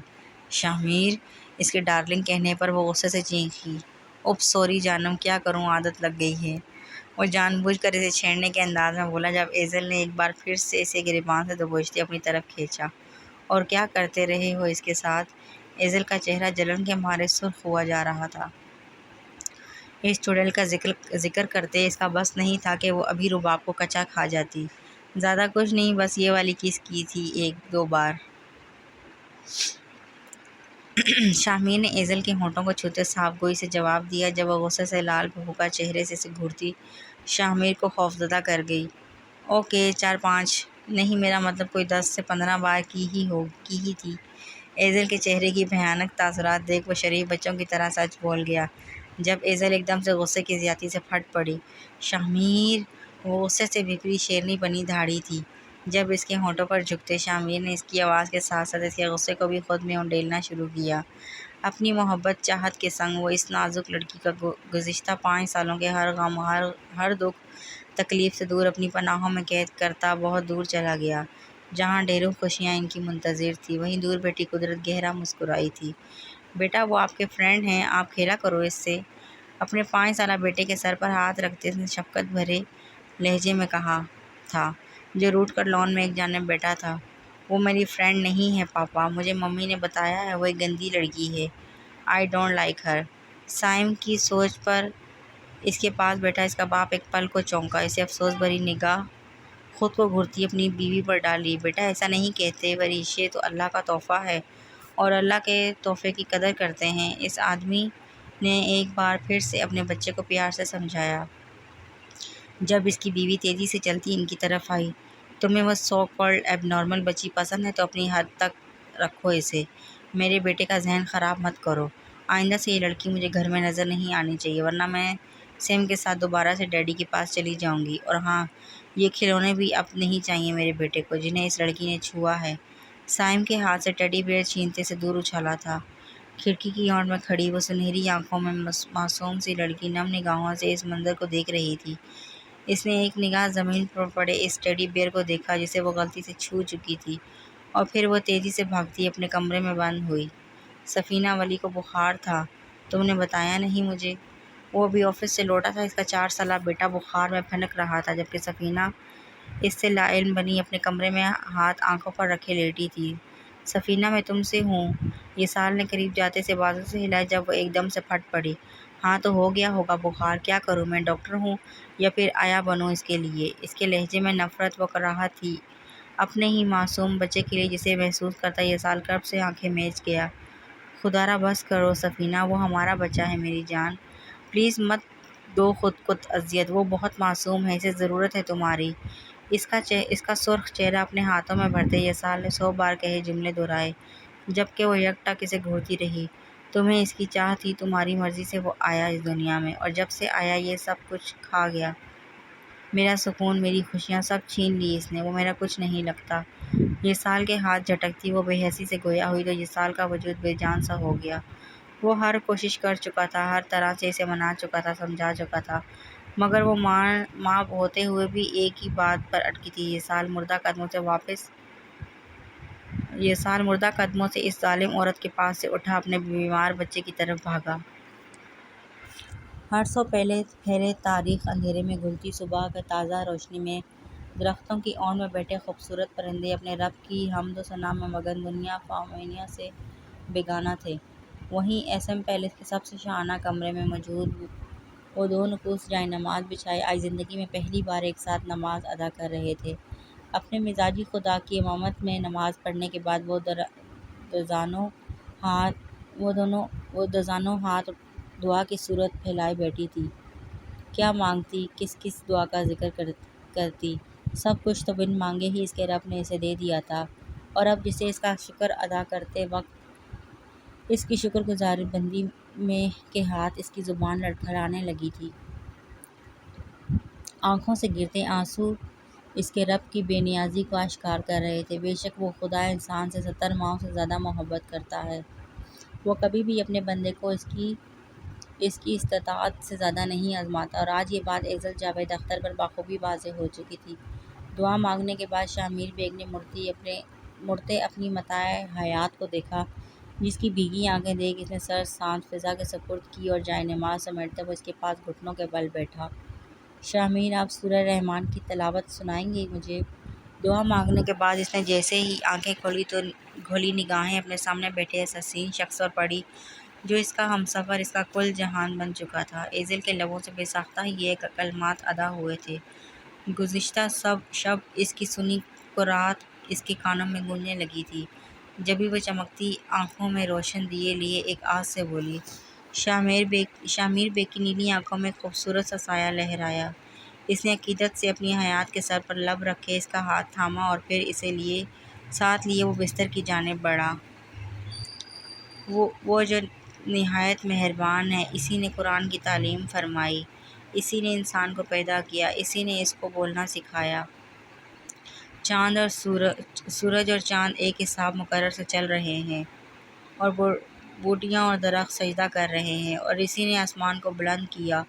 Speaker 1: شامیر! اس کے ڈارلنگ کہنے پر وہ غصے سے چیخی۔ اوپس سوری جانم، کیا کروں، عادت لگ گئی ہے، وہ جان بوجھ کر اسے چھیڑنے کے انداز میں بولا جب ایزل نے ایک بار پھر سے اسے گریباں سے دبوچتے اپنی طرف کھینچا۔ اور کیا کرتے رہے ہو اس کے ساتھ؟ ایزل کا چہرہ جلن کے مارے سرخ ہوا جا رہا تھا۔ اس چڑیل کا ذکر کرتے اس کا بس نہیں تھا کہ وہ ابھی رباب کو کچا کھا جاتی۔ زیادہ کچھ نہیں، بس یہ والی کس کی تھی 1-2 بار۔ شاہمیر نے ایزل کے ہونٹوں کو چھوتے صاف گوئی سے جواب دیا جب وہ غصے سے لال بھوکا چہرے سے اسے گھورتی شاہمیر کو خوفزدہ کر گئی۔ اوکے 4-5 نہیں، میرا مطلب کوئی 10 سے 15 بار کی ہی تھی۔ ایزل کے چہرے کی بھیانک تاثرات دیکھ وہ شریف بچوں کی طرح سچ بول گیا جب ایزل ایک دم سے غصے کی زیادتی سے پھٹ پڑی۔ شاہمیر، وہ غصے سے بھیپری شیرنی بنی دھاڑی تھی جب اس کے ہونٹوں پر جھکتے شاہمیر نے اس کی آواز کے ساتھ ساتھ اس کے غصے کو بھی خود میں انڈیلنا شروع کیا۔ اپنی محبت چاہت کے سنگ وہ اس نازک لڑکی کا گزشتہ 5 سالوں کے ہر غم، ہر دکھ تکلیف سے دور اپنی پناہوں میں قید کرتا بہت دور چلا گیا، جہاں ڈھیروں خوشیاں ان کی منتظر تھی۔ وہیں دور بیٹھی قدرت گہرا مسکرائی تھی۔ بیٹا، وہ آپ کے فرینڈ ہیں، آپ کھیلا کرو اس سے، اپنے 5 سالہ بیٹے کے سر پر ہاتھ رکھتے اس نے شفقت بھرے لہجے میں کہا تھا، جو روٹھ کر لان میں ایک جانب بیٹھا تھا۔ وہ میری فرینڈ نہیں ہے پاپا، مجھے ممی نے بتایا ہے، وہ ایک گندی لڑکی ہے۔ آئی ڈونٹ لائک ہر۔ سائم کی سوچ پر اس کے پاس بیٹھا اس کا باپ ایک پل کو چونکا، اسے افسوس بھری نگاہ خود کو گھورتی اپنی بیوی پر ڈالی۔ بیٹا ایسا نہیں کہتے، ورثے تو اللہ کا تحفہ ہے اور اللہ کے تحفے کی قدر کرتے ہیں، اس آدمی نے ایک بار پھر سے اپنے بچے کو پیار سے سمجھایا۔ جب اس کی بیوی تیزی سے چلتی ان کی طرف آئی، تمہیں وہ سو کالڈ ایب نارمل بچی پسند ہے تو اپنی حد تک رکھو اسے، میرے بیٹے کا ذہن خراب مت کرو۔ آئندہ سے یہ لڑکی مجھے گھر میں نظر نہیں آنی چاہیے، ورنہ میں سیم کے ساتھ دوبارہ سے ڈیڈی کے پاس چلی جاؤں گی۔ اور ہاں، یہ کھلونے بھی اب نہیں چاہیے میرے بیٹے کو جنہیں اس لڑکی نے چھوا ہے۔ سائم کے ہاتھ سے ٹیڈی بیئر چھینتے سے دور اچھالا تھا۔ کھڑکی کی اوٹ میں کھڑی وہ سنہری آنکھوں میں معصوم سی لڑکی نم نگاہوں سے اس منظر کو دیکھ رہی تھی۔ اس نے ایک نگاہ زمین پر پڑے اس ٹیڈی بیئر کو دیکھا جسے وہ غلطی سے چھو چکی تھی، اور پھر وہ تیزی سے بھاگتی اپنے کمرے میں بند ہوئی۔ سفینہ ولی کو بخار تھا، تم نے بتایا نہیں مجھے؟ وہ ابھی آفس سے لوٹا تھا، اس کا 4 سالہ بیٹا بخار میں پھنک رہا تھا جبکہ سفینہ اس سے لا علم بنی اپنے کمرے میں ہاتھ آنکھوں پر رکھے لیٹی تھی۔ سفینہ، میں تم سے ہوں، یہ سال نے قریب جاتے سے بازو سے ہلائی جب وہ ایک دم سے پھٹ پڑی۔ ہاں تو ہو گیا ہوگا بخار، کیا کروں میں، ڈاکٹر ہوں یا پھر آیا بنوں اس کے لیے؟ اس کے لہجے میں نفرت و کراہت تھی اپنے ہی معصوم بچے کے لیے جسے محسوس کرتا یہ سال کرب سے آنکھیں میچ گیا۔ خدا را بس کرو سفینہ، وہ ہمارا بچہ ہے میری جان، پلیز مت دو خود کو اذیت، وہ بہت معصوم ہے، اسے ضرورت ہے تمہاری۔ اس کا سرخ چہرہ اپنے ہاتھوں میں بھرتے یہ سال نے 100 بار کہے جملے دہرائے جبکہ وہ یک ٹک اسے گھورتی رہی۔ تمہیں اس کی چاہ تھی، تمہاری مرضی سے وہ آیا اس دنیا میں، اور جب سے آیا یہ سب کچھ کھا گیا، میرا سکون، میری خوشیاں سب چھین لی اس نے، وہ میرا کچھ نہیں لگتا۔ یہ سال کے ہاتھ جھٹکتی وہ بے حسی سے گویا ہوئی تو یہ سال کا وجود بے جان سا ہو گیا۔ وہ ہر کوشش کر چکا تھا، ہر طرح سے اسے منا چکا تھا، سمجھا چکا تھا، مگر وہ ماں ہوتے ہوئے بھی ایک ہی بات پر اٹکی تھی۔ یہ سال مردہ قدموں سے اس ظالم عورت کے پاس سے اٹھا اپنے بیمار بچے کی طرف بھاگا۔ ہر سو پہلے تاریخ اندھیرے میں گھلتی صبح کی تازہ روشنی میں درختوں کی اوٹ میں بیٹھے خوبصورت پرندے اپنے رب کی حمد و ثنا میں مگن دنیا فانیہ سے بیگانہ تھے۔ وہیں ایس ایم پیلس کے سب سے شاہانہ کمرے میں موجود وہ 2 نفوس جائے نماز بچھائے آج زندگی میں پہلی بار ایک ساتھ نماز ادا کر رہے تھے۔ اپنے مزاجی خدا کی امامت میں نماز پڑھنے کے بعد وہ دزانوں ہاتھ دعا کی صورت پھیلائے بیٹھی تھی۔ کیا مانگتی، کس دعا کا ذکر کرتی، سب کچھ تو بن مانگے ہی اس کے رب نے اسے دے دیا تھا، اور اب جسے اس کا شکر ادا کرتے وقت اس کی شکر گزار بندی میں کے ہاتھ اس کی زبان لڑکھڑانے لگی تھی۔ آنکھوں سے گرتے آنسو اس کے رب کی بے نیازی کو اشکار کر رہے تھے۔ بے شک وہ خدا انسان سے 70 ماؤں سے زیادہ محبت کرتا ہے، وہ کبھی بھی اپنے بندے کو اس کی استطاعت سے زیادہ نہیں آزماتا، اور آج یہ بات ایزل جاوید اختر پر بخوبی واضح ہو چکی تھی۔ دعا مانگنے کے بعد شاہمیر بیگ نے مڑتے اپنی متاع حیات کو دیکھا جس کی بھیگی آنکھیں دیکھ اس نے سر سانس فضا کے سپرد کی اور جائے نماز سمیٹتے وہ اس کے پاس گھٹنوں کے بل بیٹھا۔ شاہمیر، آپ سورہ رحمان کی تلاوت سنائیں گے مجھے؟ دعا مانگنے کے بعد اس نے جیسے ہی آنکھیں کھولی تو گھولی نگاہیں اپنے سامنے بیٹھے اس حسین شخص پر پڑی جو اس کا ہمسفر، اس کا کل جہان بن چکا تھا۔ ایزل کے لبوں سے بے ساختہ ہی یہ کلمات ادا ہوئے تھے۔ گزشتہ شب اس کی سنی قرات اس کے کانوں میں گونجنے لگی تھی۔ جبھی وہ چمکتی آنکھوں میں روشن دیے لیے ایک آواز سے بولی۔ شامیر بے کی نیلی آنکھوں میں خوبصورت سا سایہ لہرایا۔ اس نے عقیدت سے اپنی حیات کے سر پر لب رکھے اس کا ہاتھ تھاما اور پھر اسے ساتھ لیے وہ بستر کی جانب بڑھا۔ وہ جو نہایت مہربان ہے، اسی نے قرآن کی تعلیم فرمائی، اسی نے انسان کو پیدا کیا، اسی نے اس کو بولنا سکھایا۔ سورج اور چاند ایک حساب مقرر سے چل رہے ہیں اور بوٹیاں اور درخت سجدہ کر رہے ہیں، اور اسی نے آسمان کو بلند کیا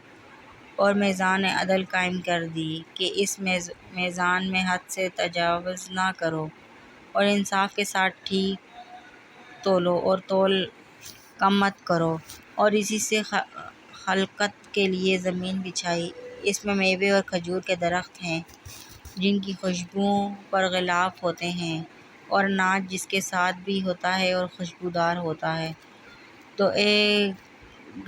Speaker 1: اور میزان عدل قائم کر دی کہ اس میزان میں حد سے تجاوز نہ کرو اور انصاف کے ساتھ ٹھیک تولو اور تول کم مت کرو، اور اسی سے خلقت کے لیے زمین بچھائی، اس میں میوے اور کھجور کے درخت ہیں جن کی خوشبوؤں پر غلاف ہوتے ہیں اور اناج جس کے ساتھ بھی ہوتا ہے اور خوشبودار ہوتا ہے۔ تو اے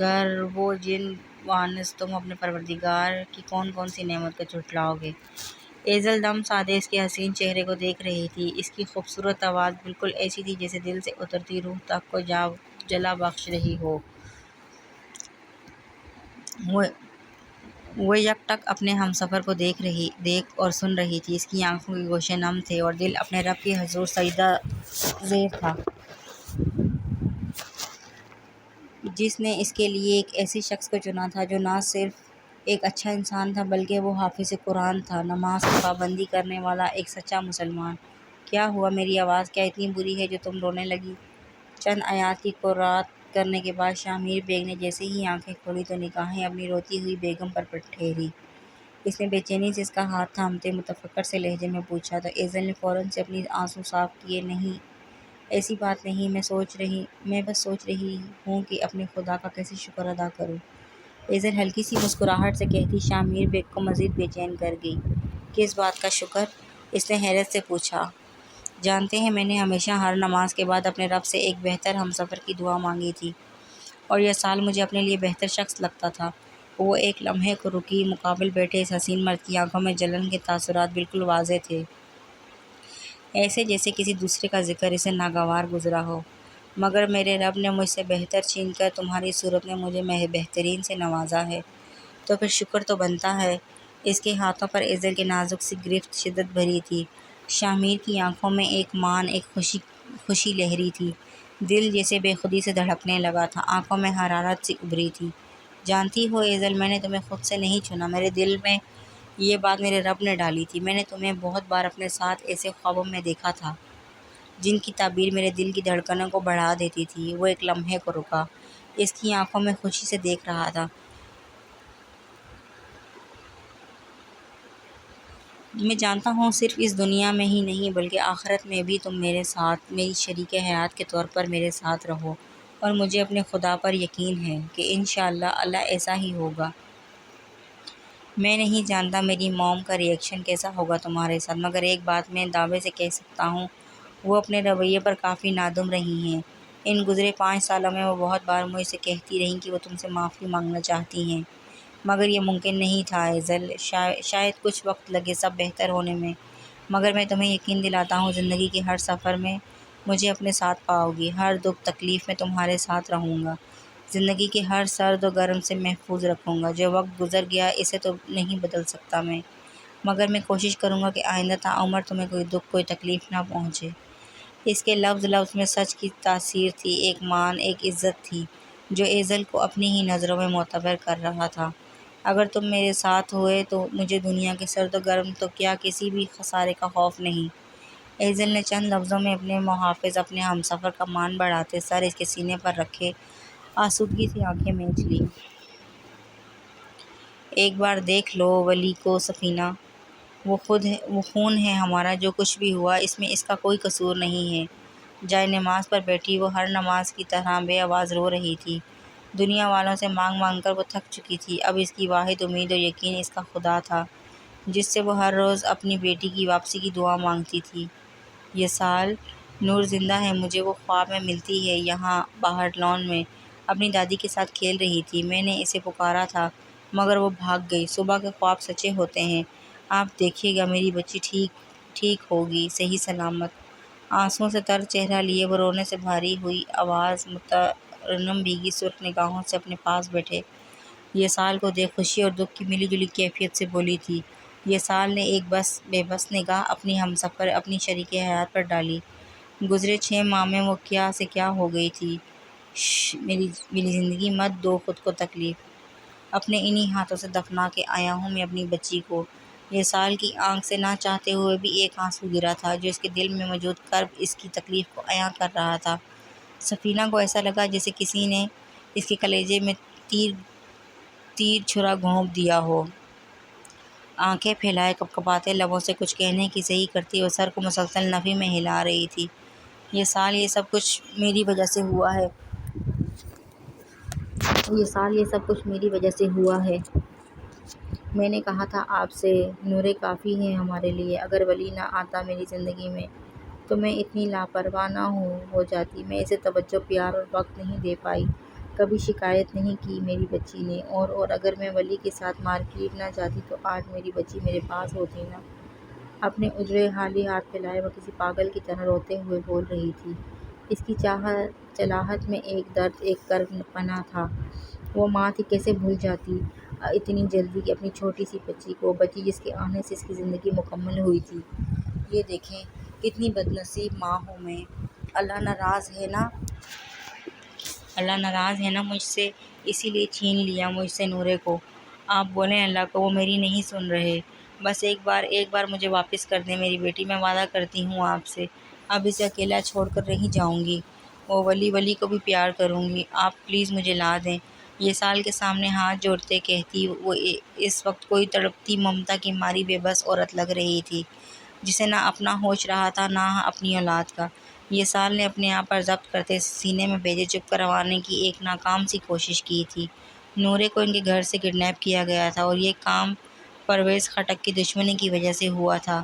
Speaker 1: گر وہ جن وانس تم اپنے پروردگار کی کون کون سی نعمت کو جھٹلاؤ گے۔ ایزل دم سادے اس کے حسین چہرے کو دیکھ رہی تھی۔ اس کی خوبصورت آواز بالکل ایسی تھی جیسے دل سے اترتی روح تک کو جلا بخش رہی ہو۔ وہ یک ٹک اپنے ہمسفر کو دیکھ اور سن رہی تھی۔ اس کی آنکھوں کے گوشے نم تھے اور دل اپنے رب کی حضور سجدہ زیر تھا، جس نے اس کے لیے ایک ایسے شخص کو چنا تھا جو نہ صرف ایک اچھا انسان تھا بلکہ وہ حافظ قرآن تھا، نماز کی پابندی کرنے والا ایک سچا مسلمان۔ کیا ہوا؟ میری آواز کیا اتنی بری ہے جو تم رونے لگی؟ چند آیات کی قرأت کرنے کے بعد شامیر بیگ نے جیسے ہی آنکھیں کھولی تو نگاہیں اپنی روتی ہوئی بیگم پر ٹھہری۔ اس نے بے چینی سے اس کا ہاتھ تھامتے متفکر سے لہجے میں پوچھا تو ایزل نے فوراً سے اپنے آنسو صاف کیے۔ نہیں، ایسی بات نہیں، میں بس سوچ رہی ہوں کہ اپنے خدا کا کیسے شکر ادا کروں۔ ایزل ہلکی سی مسکراہٹ سے کہتی شامیر بیگ کو مزید بے چین کر گئی۔ کس بات کا شکر؟ اس نے حیرت سے پوچھا۔ جانتے ہیں، میں نے ہمیشہ ہر نماز کے بعد اپنے رب سے ایک بہتر ہمسفر کی دعا مانگی تھی، اور یہ سال مجھے اپنے لیے بہتر شخص لگتا تھا۔ وہ ایک لمحے کو رکی۔ مقابل بیٹھے اس حسین مرد کی آنکھوں میں جلن کے تاثرات بالکل واضح تھے، ایسے جیسے کسی دوسرے کا ذکر اسے ناگوار گزرا ہو۔ مگر میرے رب نے مجھ سے بہتر چھین کر تمہاری صورت میں مجھے بہترین سے نوازا ہے، تو پھر شکر تو بنتا ہے۔ اس کے ہاتھوں پر ایزل کی نازک سی گرفت شدت بھری تھی۔ شامیر کی آنکھوں میں ایک خوشی لہری تھی، دل جیسے بے خودی سے دھڑکنے لگا تھا، آنکھوں میں حرارت سی ابھری تھی۔ جانتی ہو ایزل، میں نے تمہیں خود سے نہیں چنا، میرے دل میں یہ بات میرے رب نے ڈالی تھی۔ میں نے تمہیں بہت بار اپنے ساتھ ایسے خوابوں میں دیکھا تھا جن کی تعبیر میرے دل کی دھڑکنوں کو بڑھا دیتی تھی۔ وہ ایک لمحے کو رکا، اس کی آنکھوں میں خوشی سے دیکھ رہا تھا۔ میں جانتا ہوں صرف اس دنیا میں ہی نہیں بلکہ آخرت میں بھی تم میرے ساتھ، میری شریک حیات کے طور پر میرے ساتھ رہو، اور مجھے اپنے خدا پر یقین ہے کہ انشاءاللہ اللہ ایسا ہی ہوگا۔ میں نہیں جانتا میری موم کا ری ایکشن کیسا ہوگا تمہارے ساتھ، مگر ایک بات میں دعوے سے کہہ سکتا ہوں، وہ اپنے رویے پر کافی نادم رہی ہیں۔ ان گزرے 5 سالوں میں وہ بہت بار مجھ سے کہتی رہیں کہ وہ تم سے معافی مانگنا چاہتی ہیں، مگر یہ ممکن نہیں تھا ایزل۔ شاید کچھ وقت لگے سب بہتر ہونے میں، مگر میں تمہیں یقین دلاتا ہوں زندگی کے ہر سفر میں مجھے اپنے ساتھ پاؤ گی، ہر دکھ تکلیف میں تمہارے ساتھ رہوں گا، زندگی کے ہر سرد و گرم سے محفوظ رکھوں گا۔ جو وقت گزر گیا اسے تو نہیں بدل سکتا میں، مگر میں کوشش کروں گا کہ آئندہ تا عمر تمہیں کوئی دکھ کوئی تکلیف نہ پہنچے۔ اس کے لفظ میں سچ کی تاثیر تھی، ایک مان، ایک عزت تھی جو ایزل کو اپنی ہی نظروں میں معتبر کر رہا تھا۔ اگر تم میرے ساتھ ہوئے تو مجھے دنیا کے سرد و گرم تو کیا کسی بھی خسارے کا خوف نہیں۔ ایزل نے چند لفظوں میں اپنے محافظ، اپنے ہمسفر کا مان بڑھاتے سر اس کے سینے پر رکھے آسودگی سے آنکھیں مینچ لیں۔ ایک بار دیکھ لو ولی کو سفینہ، وہ خون ہے ہمارا، جو کچھ بھی ہوا اس میں اس کا کوئی قصور نہیں ہے۔ جائے نماز پر بیٹھی وہ ہر نماز کی طرح بے آواز رو رہی تھی۔ دنیا والوں سے مانگ مانگ کر وہ تھک چکی تھی، اب اس کی واحد امید و یقین اس کا خدا تھا جس سے وہ ہر روز اپنی بیٹی کی واپسی کی دعا مانگتی تھی۔ یہ سال نور زندہ ہے، مجھے وہ خواب میں ملتی ہے، یہاں باہر لان میں اپنی دادی کے ساتھ کھیل رہی تھی، میں نے اسے پکارا تھا مگر وہ بھاگ گئی۔ صبح کے خواب سچے ہوتے ہیں، آپ دیکھیے گا میری بچی ٹھیک ہوگی، صحیح سلامت۔ آنسوؤں سے تر چہرہ لیے وہ رونے سے بھاری ہوئی آواز مترنم بھیگی سرخ نگاہوں سے اپنے پاس بیٹھے یہ سال کو دیکھ خوشی اور دکھ کی ملی جلی کیفیت سے بولی تھی۔ یہ سال نے ایک بے بس نگاہ اپنی ہمسفر اپنی شریک حیات پر ڈالی۔ گزرے 6 ماہ میں وہ کیا سے کیا ہو گئی تھی۔ میری زندگی مت دو خود کو تکلیف، اپنے انہی ہاتھوں سے دفنا کے آیا ہوں میں اپنی بچی کو۔ یہ سال کی آنکھ سے نہ چاہتے ہوئے بھی ایک آنسو گرا تھا جو اس کے دل میں موجود کرب اس کی تکلیف کو عیاں کر رہا تھا۔ سفینہ کو ایسا لگا جیسے کسی نے اس کے کلیجے میں تیر چھرا گھونپ دیا ہو۔ آنکھیں پھیلائے کپکپاتے لبوں سے کچھ کہنے کی صحیح کرتی وہ سر کو مسلسل نفی میں ہلا رہی تھی۔ یہ سال یہ سب کچھ میری وجہ سے ہوا ہے۔ میں نے کہا تھا آپ سے، نورے کافی ہیں ہمارے لیے۔ اگر ولی نہ آتا میری زندگی میں تو میں اتنی لاپرواہ نہ ہو جاتی۔ میں اسے توجہ پیار اور وقت نہیں دے پائی، کبھی شکایت نہیں کی میری بچی نے۔ اور اگر میں ولی کے ساتھ مارکیٹ نہ جاتی تو آج میری بچی میرے پاس ہوتی نا۔ اپنے اجڑے خالی ہاتھ پھیلائے وہ کسی پاگل کی طرح روتے ہوئے بول رہی تھی۔ اس کی چلاہٹ میں ایک درد ایک کرب پنہاں تھا۔ وہ ماں تھی، کیسے بھول جاتی اتنی جلدی اپنی چھوٹی سی بچی جس کے آنے سے اس کی زندگی مکمل ہوئی تھی۔ یہ دیکھیں کتنی بدنصیب ماں ہوں میں۔ اللہ ناراض ہے نا مجھ سے، اسی لیے چھین لیا مجھ سے نورے کو۔ آپ بولیں اللہ کو، وہ میری نہیں سن رہے۔ بس ایک بار مجھے واپس کر دیں میری بیٹی، میں وعدہ کرتی ہوں آپ سے، اب اسے اکیلا چھوڑ کر نہیں جاؤں گی۔ وہ ولی کو بھی پیار کروں گی، آپ پلیز مجھے لا دیں۔ یہ سال کے سامنے ہاتھ جوڑتے کہتی وہ اس وقت کوئی تڑپتی ممتا کی ماری بے بس عورت لگ رہی تھی جسے نہ اپنا ہوش رہا تھا نہ اپنی اولاد کا۔ یہ سال نے اپنے آپ پر ضبط کرتے سینے میں بھیجے چپ کروانے کی ایک ناکام سی کوشش کی تھی۔ نورے کو ان کے گھر سے کڈنیپ کیا گیا تھا اور یہ کام پرویز خٹک کی دشمنی کی وجہ سے ہوا تھا۔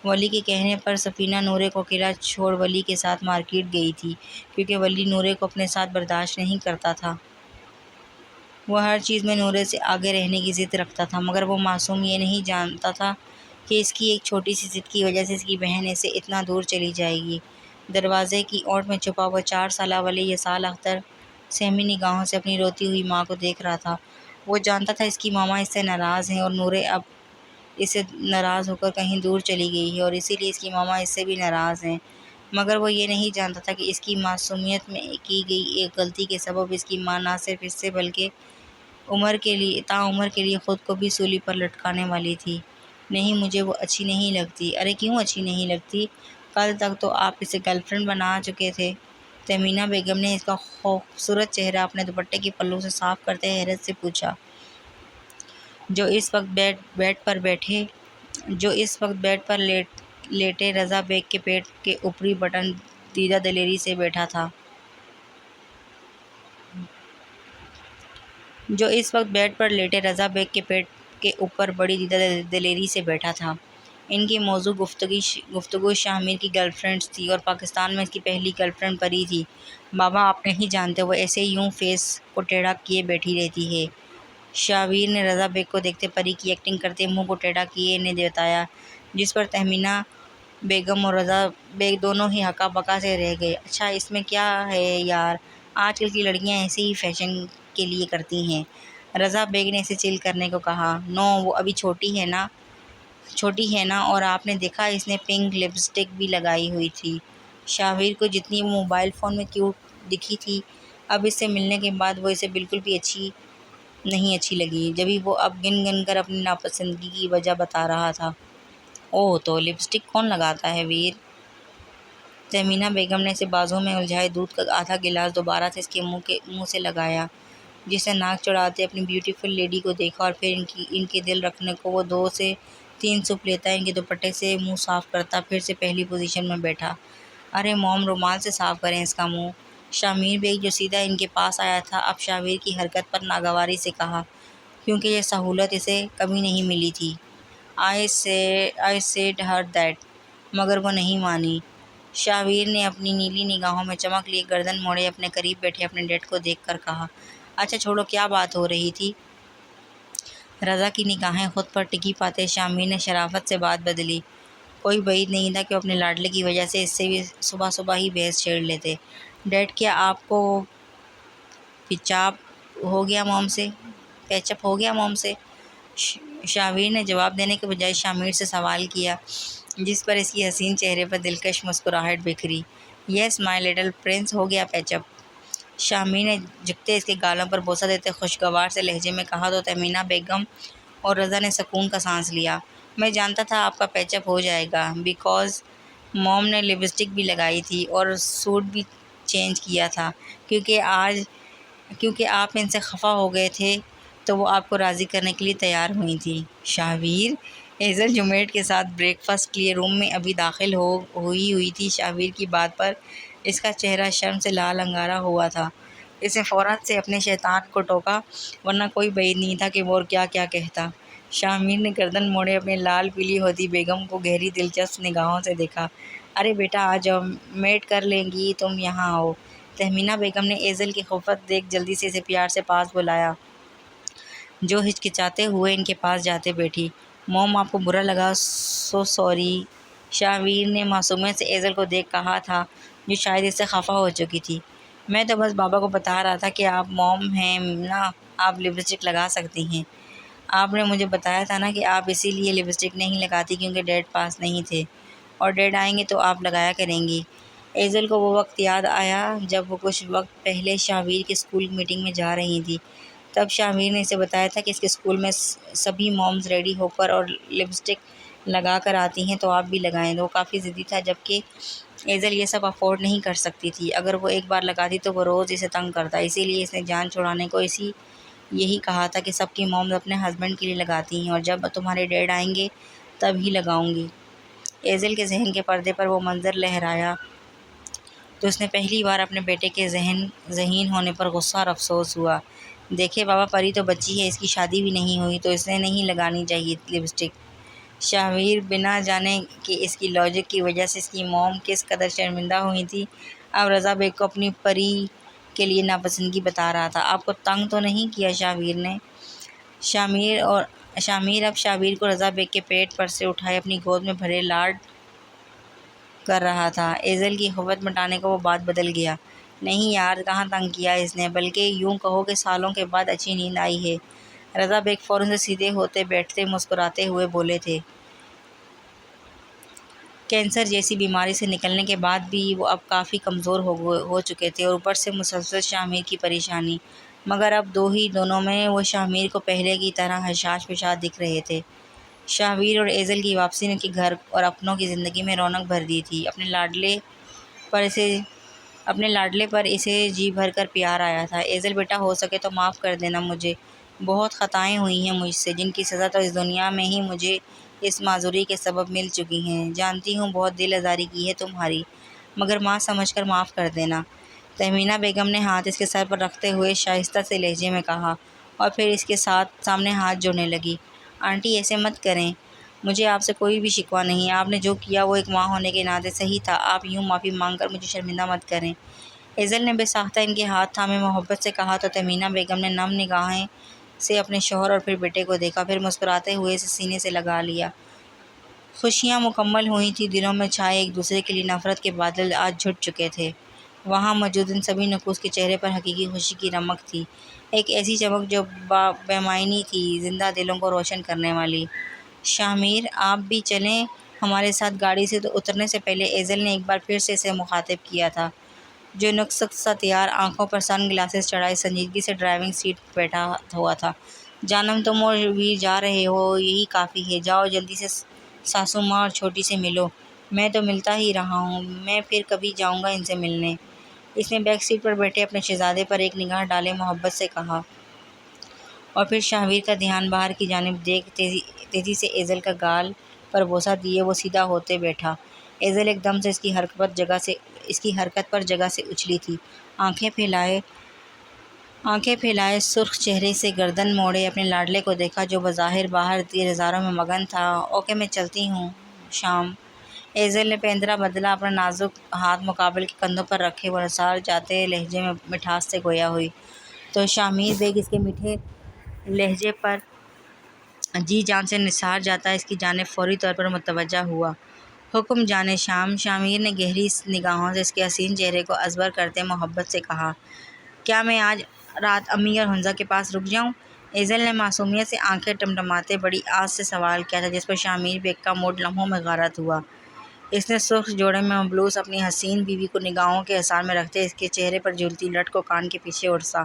Speaker 1: ولی کے کہنے پر سفینہ نورے کو اکیلا چھوڑ ولی کے ساتھ مارکیٹ گئی تھی کیونکہ ولی نورے کو اپنے ساتھ برداشت نہیں کرتا تھا۔ وہ ہر چیز میں نورے سے آگے رہنے کی ضد رکھتا تھا، مگر وہ معصوم یہ نہیں جانتا تھا کہ اس کی ایک چھوٹی سی ضد کی وجہ سے اس کی بہن اسے اتنا دور چلی جائے گی۔ دروازے کی اوٹ میں چھپا ہوا 4 سالہ ولی یہ سال اختر سہمی نگاہوں سے اپنی روتی ہوئی ماں کو دیکھ رہا تھا۔ وہ جانتا تھا اس کی ماما اس سے ناراض ہیں اور نورے اب اس سے ناراض ہو کر کہیں دور چلی گئی ہے اور اسی لیے اس کی ماما اس سے بھی ناراض ہیں، مگر وہ یہ نہیں جانتا تھا کہ اس کی معصومیت میں کی گئی ایک غلطی کے سبب اس کی ماں نہ صرف اس سے بلکہ تا عمر کے لیے خود کو بھی سولی پر لٹکانے والی تھی۔ نہیں، مجھے وہ اچھی نہیں لگتی۔ ارے کیوں اچھی نہیں لگتی؟ کل تک تو آپ اسے گرل فرینڈ بنا چکے تھے۔ تہمینہ بیگم نے اس کا خوبصورت چہرہ اپنے دوپٹے کے پلو سے صاف کرتے حیرت سے پوچھا۔ جو اس وقت بیڈ پر لیٹے رضا بیگ کے پیٹ کے اوپری بٹن دیدہ دلیری سے بیٹھا تھا۔ بڑی دیدہ دلیری سے بیٹھا تھا۔ ان کی موضوع گفتگو شاہ میر کی گرل فرینڈ تھی اور پاکستان میں اس کی پہلی گرل فرینڈ پری تھی۔ بابا آپ نہیں جانتے، وہ ایسے یوں فیس کو ٹیڑھا کیے بیٹھی رہتی ہے۔ شاویر نے رضا بیگ کو دیکھتے پری کی ایکٹنگ کرتے منہ کو ٹیڑھا کیے نے بتایا، جس پر تہمینہ بیگم اور رضا بیگ دونوں ہی ہکا بکا سے رہ گئے۔ اچھا اس میں کیا ہے یار، آج کل کی لڑکیاں ایسے ہی فیشن کے لیے کرتی ہیں، رضا بیگ نے اسے چل کرنے کو کہا۔ نو، وہ ابھی چھوٹی ہے نا، اور آپ نے دیکھا اس نے پنک لپسٹک بھی لگائی ہوئی تھی۔ شاویر کو جتنی وہ موبائل فون میں کیوٹ دکھی تھی، اب اس سے ملنے کے بعد وہ اسے بالکل بھی نہیں اچھی لگی، جبھی وہ اب گن کر اپنی ناپسندگی کی وجہ بتا رہا تھا۔ اوہ، تو لپسٹک کون لگاتا ہے ویر؟ تہمینہ بیگم نے اسے بازو میں الجھائے دودھ کا آدھا گلاس دوبارہ سے اس کے منہ سے لگایا، جس سے ناک چڑھاتے اپنی بیوٹیفل لیڈی کو دیکھا اور پھر ان کے دل رکھنے کو وہ 2 سے 3 سپ لیتا، ان کے دوپٹے سے منہ صاف کرتا، پھر سے پہلی پوزیشن میں بیٹھا۔ ارے موم، رومال سے صاف کریں اس کا منہ۔ شاہ بیگ جو سیدھا ان کے پاس آیا تھا، اب شاویر کی حرکت پر ناگواری سے کہا، کیونکہ یہ سہولت اسے کبھی نہیں ملی تھی۔ I said her that، مگر وہ نہیں مانی۔ شاویر نے اپنی نیلی نگاہوں میں چمک لیے گردن موڑے اپنے قریب بیٹھے اپنے ڈیڈ کو دیکھ کر کہا، اچھا چھوڑو، کیا بات ہو رہی تھی؟ رضا کی نگاہیں خود پر ٹکی پاتے شاہ میر نے شرافت سے بات بدلی، کوئی بعید نہیں تھا کہ وہ اپنے لاڈلے کی وجہ سے اس سے بھی صبح صبح ہی بحث چھیڑ لیتے۔ ڈیڈ کیا آپ کو پیچاپ ہو گیا موم سے؟ پیچپ ہو گیا موم سے؟ شاویر نے جواب دینے کے بجائے شامیر سے سوال کیا، جس پر اس کی حسین چہرے پر دلکش مسکراہٹ بکھری۔ یس مائی لٹل پرنس، ہو گیا پیچپ۔ شامیر نے جھکتے اس کے گالوں پر بوسہ دیتے خوشگوار سے لہجے میں کہا تو تہمینہ بیگم اور رضا نے سکون کا سانس لیا۔ میں جانتا تھا آپ کا پیچپ ہو جائے گا، بیکاز موم نے لپسٹک بھی لگائی تھی اور سوٹ بھی چینج کیا تھا، کیونکہ آپ ان سے خفا ہو گئے تھے تو وہ آپ کو راضی کرنے کے لیے تیار ہوئی تھی۔ شاویر، ایزل جو میٹ کے ساتھ بریک فاسٹ کے لیے روم میں ابھی داخل ہوئی تھی، شاویر کی بات پر اس کا چہرہ شرم سے لال انگارا ہوا تھا۔ اس نے فوراً سے اپنے شیطان کو ٹوکا، ورنہ کوئی بعید نہیں تھا کہ وہ اور کیا کیا کہتا۔ شامیر نے گردن موڑے اپنے لال پیلی ہوتی بیگم کو گہری دلچسپ نگاہوں سے دیکھا۔ ارے بیٹا آ جاؤ، میٹ کر لیں گی، تم یہاں آؤ۔ تہمینہ بیگم نے ایزل کی خفت دیکھ جلدی سے اسے پیار سے پاس بلایا، جو ہچکچاتے ہوئے ان کے پاس جاتے بیٹھی۔ موم آپ کو برا لگا، سو سوری، شاویر نے معصومیت سے ایزل کو دیکھ کہا تھا، جو شاید اس سے خفا ہو چکی تھی۔ میں تو بس بابا کو بتا رہا تھا کہ آپ موم ہیں نا، آپ لپسٹک لگا سکتی ہیں۔ آپ نے مجھے بتایا تھا نا کہ آپ اسی لیے لپسٹک نہیں لگاتی کیونکہ ڈیڈ پاس نہیں تھے، اور ڈیڈ آئیں گے تو آپ لگایا کریں گی۔ ایزل کو وہ وقت یاد آیا جب وہ کچھ وقت پہلے شاویر کی اسکول میٹنگ میں جا رہی تھی۔ تب شاویر نے اسے بتایا تھا کہ اس کے اسکول میں سبھی مومز ریڈی ہو کر اور لپسٹک لگا کر آتی ہیں تو آپ بھی لگائیں۔ وہ کافی ضدی تھا، جبکہ ایزل یہ سب افورڈ نہیں کر سکتی تھی۔ اگر وہ ایک بار لگاتی تو وہ روز اسے تنگ کرتا، اسی لیے اس نے جان چھڑانے کو یہی کہا تھا کہ سب کی مومز اپنے ہسبینڈ کے لیے لگاتی ہیں، اور جب تمہارے ڈیڈ آئیں گے تب ہی لگاؤں گی۔ ایزل کے ذہن کے پردے پر وہ منظر لہرایا تو اس نے پہلی بار اپنے بیٹے کے ذہین ہونے پر غصہ اور افسوس ہوا۔ دیکھے بابا، پری تو بچی ہے، اس کی شادی بھی نہیں ہوئی، تو اس نے نہیں لگانی چاہیے لپسٹک۔ شاویر بنا جانے کہ اس کی لاجک کی وجہ سے اس کی موم کس قدر شرمندہ ہوئی تھی، اب رضا بیگ کو اپنی پری کے لیے ناپسندگی بتا رہا تھا۔ آپ کو تنگ تو نہیں کیا شاویر نے؟ شامیر اب شاویر کو رضا بیگ کے پیٹ پر سے اٹھائے اپنی گود میں بھرے لاڈ کر رہا تھا۔ ایزل کی خفت مٹانے کو وہ بات بدل گیا۔ نہیں یار، کہاں تنگ کیا اس نے، بلکہ یوں کہو کہ سالوں کے بعد اچھی نیند آئی ہے۔ رضا بیگ فوراً سے سیدھے ہوتے بیٹھتے مسکراتے ہوئے بولے تھے۔ کینسر جیسی بیماری سے نکلنے کے بعد بھی وہ اب کافی کمزور ہو چکے تھے، اور اوپر سے مسلسل شامیر کی پریشانی، مگر اب دونوں میں وہ شامیر کو پہلے کی طرح حشاش پشاش دکھ رہے تھے۔ شاویر اور ایزل کی واپسی نے ان کے گھر اور اپنوں کی زندگی میں رونق بھر دی تھی۔ اپنے لاڈلے پر اسے جی بھر کر پیار آیا تھا۔ ایزل بیٹا، ہو سکے تو معاف کر دینا مجھے، بہت خطائیں ہوئی ہیں مجھ سے، جن کی سزا تو اس دنیا میں ہی مجھے اس معذوری کے سبب مل چکی ہیں۔ جانتی ہوں بہت دل آزاری کی ہے تمہاری، مگر ماں سمجھ کر معاف کر دینا۔ تہمینہ بیگم نے ہاتھ اس کے سر پر رکھتے ہوئے شائستہ سے لہجے میں کہا، اور پھر اس کے سامنے ہاتھ جوڑنے لگی۔ آنٹی ایسے مت کریں، مجھے آپ سے کوئی بھی شکوہ نہیں، آپ نے جو کیا وہ ایک ماں ہونے کے ناطے صحیح تھا، آپ یوں معافی مانگ کر مجھے شرمندہ مت کریں۔ ایزل نے بے ساختہ ان کے ہاتھ تھامے محبت سے کہا تو تہمینہ بیگم نے نم نگاہیں سے اپنے شوہر اور پھر بیٹے کو دیکھا، پھر مسکراتے ہوئے اسے سینے سے لگا لیا۔ خوشیاں مکمل ہوئی تھیں، دلوں میں چھائے ایک دوسرے کے لیے نفرت کے بادل آج جھٹ چکے تھے۔ وہاں موجود ان سبھی نفوس کے چہرے پر حقیقی خوشی کی رمق تھی، ایک ایسی چمک جو بے معنی تھی، زندہ دلوں کو روشن کرنے والی۔ شامیر، آپ بھی چلیں ہمارے ساتھ گاڑی سے۔ تو اترنے سے پہلے ایزل نے ایک بار پھر سے اسے مخاطب کیا تھا، جو نقص سا تیار، آنکھوں پر سن گلاسز چڑھائے، سنجیدگی سے ڈرائیونگ سیٹ پر بیٹھا ہوا تھا۔ جانم تم اور ویر جا رہے ہو، یہی کافی ہے، جاؤ جلدی سے ساسو ماں اور چھوٹی سے ملو۔ میں تو ملتا ہی رہا ہوں، میں پھر کبھی جاؤں گا ان سے ملنے۔ اس نے بیک سیٹ پر بیٹھے اپنے شہزادے پر ایک نگاہ ڈالے محبت سے کہا، اور پھر شاویر کا دھیان باہر کی جانب دیکھ تیزی سے ایزل کا گال پر بوسہ دیے وہ سیدھا ہوتے بیٹھا۔ ایزل ایک دم سے اس کی حرکت پر جگہ سے اچھلی تھی، آنکھیں پھیلائے سرخ چہرے سے گردن موڑے اپنے لاڈلے کو دیکھا، جو بظاہر باہر تیر ہزاروں میں مگن تھا۔ اوکے، میں چلتی ہوں شام۔ ایزل نے پیندرا بدلا، اپنا نازک ہاتھ مقابل کے کندھوں پر رکھے وہ نثار جاتے لہجے میں مٹھاس سے گویا ہوئی، تو شامیر بیگ اس کے میٹھے لہجے پر جی جان سے نثار جاتا اس کی جانب فوری طور پر متوجہ ہوا، حکم جانے شام۔ شامیر نے گہری نگاہوں سے اس کے حسین چہرے کو ازبر کرتے محبت سے کہا، کیا میں آج رات امی اور حنزہ کے پاس رک جاؤں؟ ایزل نے معصومیت سے آنکھیں ٹمٹماتے بڑی آس سے سوال کیا تھا، جس پر شامیر بیگ کا موڈ لمحوں میں غارت ہوا۔ اس نے سرخ جوڑے میں ملبوس اپنی حسین بیوی کو نگاہوں کے حصار میں رکھتے اس کے چہرے پر جھولتی لٹ کو کان کے پیچھے اڑسا۔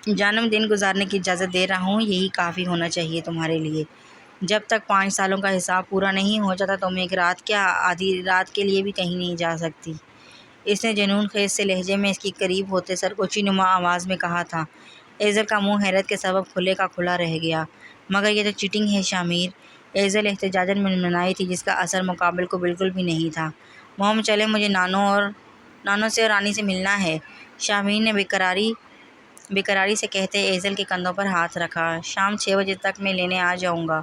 Speaker 1: جانم دن گزارنے کی اجازت دے رہا ہوں، یہی کافی ہونا چاہیے تمہارے لیے۔ جب تک 5 سالوں کا حساب پورا نہیں ہو جاتا تم ایک رات کیا آدھی رات کے لیے بھی کہیں نہیں جا سکتی۔ اس نے جنون خیز سے لہجے میں اس کی قریب ہوتے سرگوشی نما آواز میں کہا تھا۔ ایزل کا منہ حیرت کے سبب کھلے کا کھلا رہ گیا۔ مگر یہ تو چیٹنگ ہے شامیر۔ ایزل احتجاجاً منمنائی تھی، جس کا اثر مقابل کو بالکل بھی نہیں تھا۔ موم چلے، مجھے نانو سے اور رانی سے ملنا ہے، شامیر نے بےقراری سے کہتے ایزل کے کندھوں پر ہاتھ رکھا۔ شام 6 بجے تک میں لینے آ جاؤں گا۔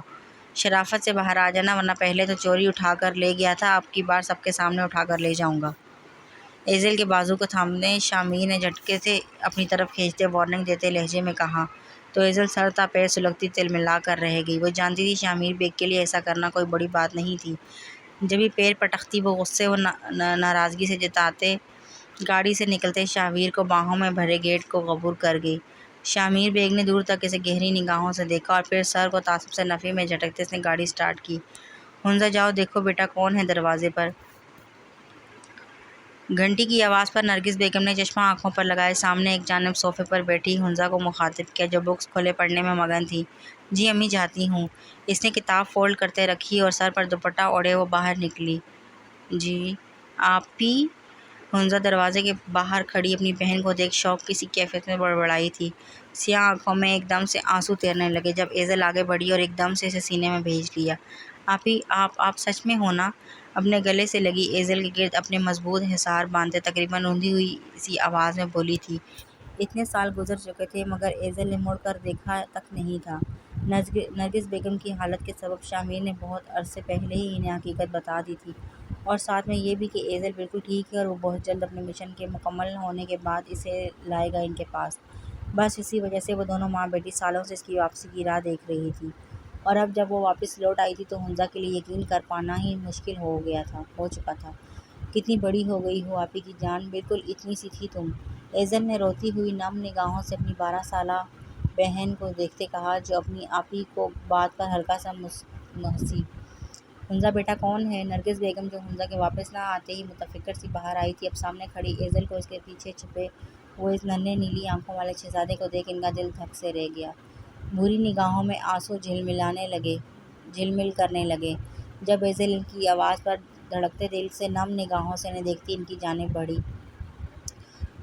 Speaker 1: شرافت سے باہر آ جانا، ورنہ پہلے تو چوری اٹھا کر لے گیا تھا، اب کی بار سب کے سامنے اٹھا کر لے جاؤں گا۔ ایزل کے بازو کو تھامنے شامیر نے جھٹکے سے اپنی طرف کھینچتے وارننگ دیتے لہجے میں کہا، تو ایزل سر تا پیر سلگتی تلملا کر رہ گئی۔ وہ جانتی تھی شامیر بیگ کے لیے ایسا کرنا کوئی بڑی بات نہیں تھی۔ جبھی پیر پٹکتی وہ غصے و ناراضگی سے جتاتے گاڑی سے نکلتے شامیر کو باہوں میں بھرے گیٹ کو عبور کر گئی۔ شامیر بیگ نے دور تک اسے گہری نگاہوں سے دیکھا اور پھر سر کو تعصب سے نفی میں جھٹکتے اس نے گاڑی سٹارٹ کی۔ حنزہ جاؤ دیکھو بیٹا کون ہے دروازے پر۔ گھنٹی کی آواز پر نرگس بیگم نے چشمہ آنکھوں پر لگائے سامنے ایک جانب صوفے پر بیٹھی حنزہ کو مخاطب کیا، جو بکس کھولے پڑھنے میں مگن تھی۔ جی امی جاتی ہوں۔ اس نے کتاب فولڈ کرتے رکھی اور سر پر دوپٹہ اوڑھے وہ باہر نکلی۔ جی آپی؟ حنزہ دروازے کے باہر کھڑی اپنی بہن کو دیکھ شوق کی سی کیفیت میں بڑبڑائی تھی۔ سیاہ آنکھوں میں ایک دم سے آنسو تیرنے لگے جب ایزل آگے بڑھی اور ایک دم سے اسے سینے میں بھیج لیا۔ آپی آپ سچ میں ہو نا؟ اپنے گلے سے لگی ایزل کے گرد اپنے مضبوط حصار باندھتے تقریباً روندھی ہوئی سی آواز میں بولی تھی۔ اتنے سال گزر چکے تھے مگر ایزل نے مڑ کر دیکھا تک نہیں تھا۔ نرگس بیگم کی حالت کے سبب شامیر نے بہت عرصے پہلے ہی انہیں حقیقت بتا دی تھی، اور ساتھ میں یہ بھی کہ ایزل بالکل ٹھیک ہے اور وہ بہت جلد اپنے مشن کے مکمل ہونے کے بعد اسے لائے گا ان کے پاس۔ بس اسی وجہ سے وہ دونوں ماں بیٹی سالوں سے اس کی واپسی کی راہ دیکھ رہی تھی، اور اب جب وہ واپس لوٹ آئی تھی تو حنزہ کے لیے یقین کر پانا ہی مشکل ہو چکا تھا۔ کتنی بڑی ہو گئی ہو آپی کی جان، بالکل اتنی سی تھی تم۔ ایزل نے روتی ہوئی نم نگاہوں سے اپنی 12 سالہ بہن کو دیکھتے کہا، جو اپنی آپی کو بات پر ہلکا سا ہنسی۔ حنزہ بیٹا کون ہے؟ نرگس بیگم، جو حنزہ کے واپس نہ آتے ہی متفکر سی باہر آئی تھی، اب سامنے کھڑی ایزل کو اس کے پیچھے چھپے ہوئے اس ننھے نیلی آنکھوں والے شہزادے کو دیکھ ان کا دل دھک سے رہ گیا۔ بھوری نگاہوں میں آنسو جھلمل کرنے لگے جب ایزل ان کی آواز پر دھڑکتے دل سے نم نگاہوں سے انہیں دیکھتی ان کی جانب بڑھی،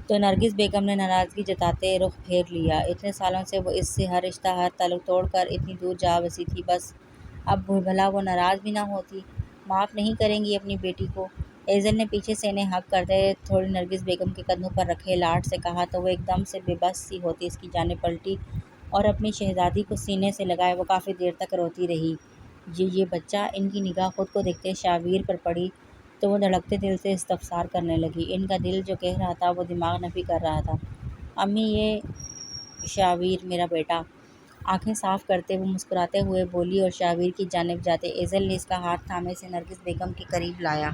Speaker 1: تو نرگس بیگم نے ناراضگی جتاتے رخ پھیر لیا۔ اتنے سالوں سے وہ اس سے ہر رشتہ ہر تعلق توڑ کر اتنی دور جا بسی تھی، بس اب بھلا وہ ناراض بھی نہ ہوتی؟ معاف نہیں کریں گی اپنی بیٹی کو؟ ایزل نے پیچھے سے انہیں ہگ کرتے تھوڑی نرگس بیگم کے کندھوں پر رکھے لاڈ سے کہا، تو وہ ایک دم سے بے بس سی ہوتی اس کی جانب پلٹی اور اپنی شہزادی کو سینے سے لگائے وہ کافی دیر تک روتی رہی۔ یہ بچہ؟ ان کی نگاہ خود کو دیکھتے شامیر پر پڑی تو وہ دھڑکتے دل سے استفسار کرنے لگی۔ ان کا دل جو کہہ رہا تھا وہ دماغ نفی کر رہا تھا۔ امی یہ شاویر میرا بیٹا۔ آنکھیں صاف کرتے وہ مسکراتے ہوئے بولی اور شاویر کی جانب جاتے ایزل نے اس کا ہاتھ تھامے اسے نرگس بیگم کے قریب لایا،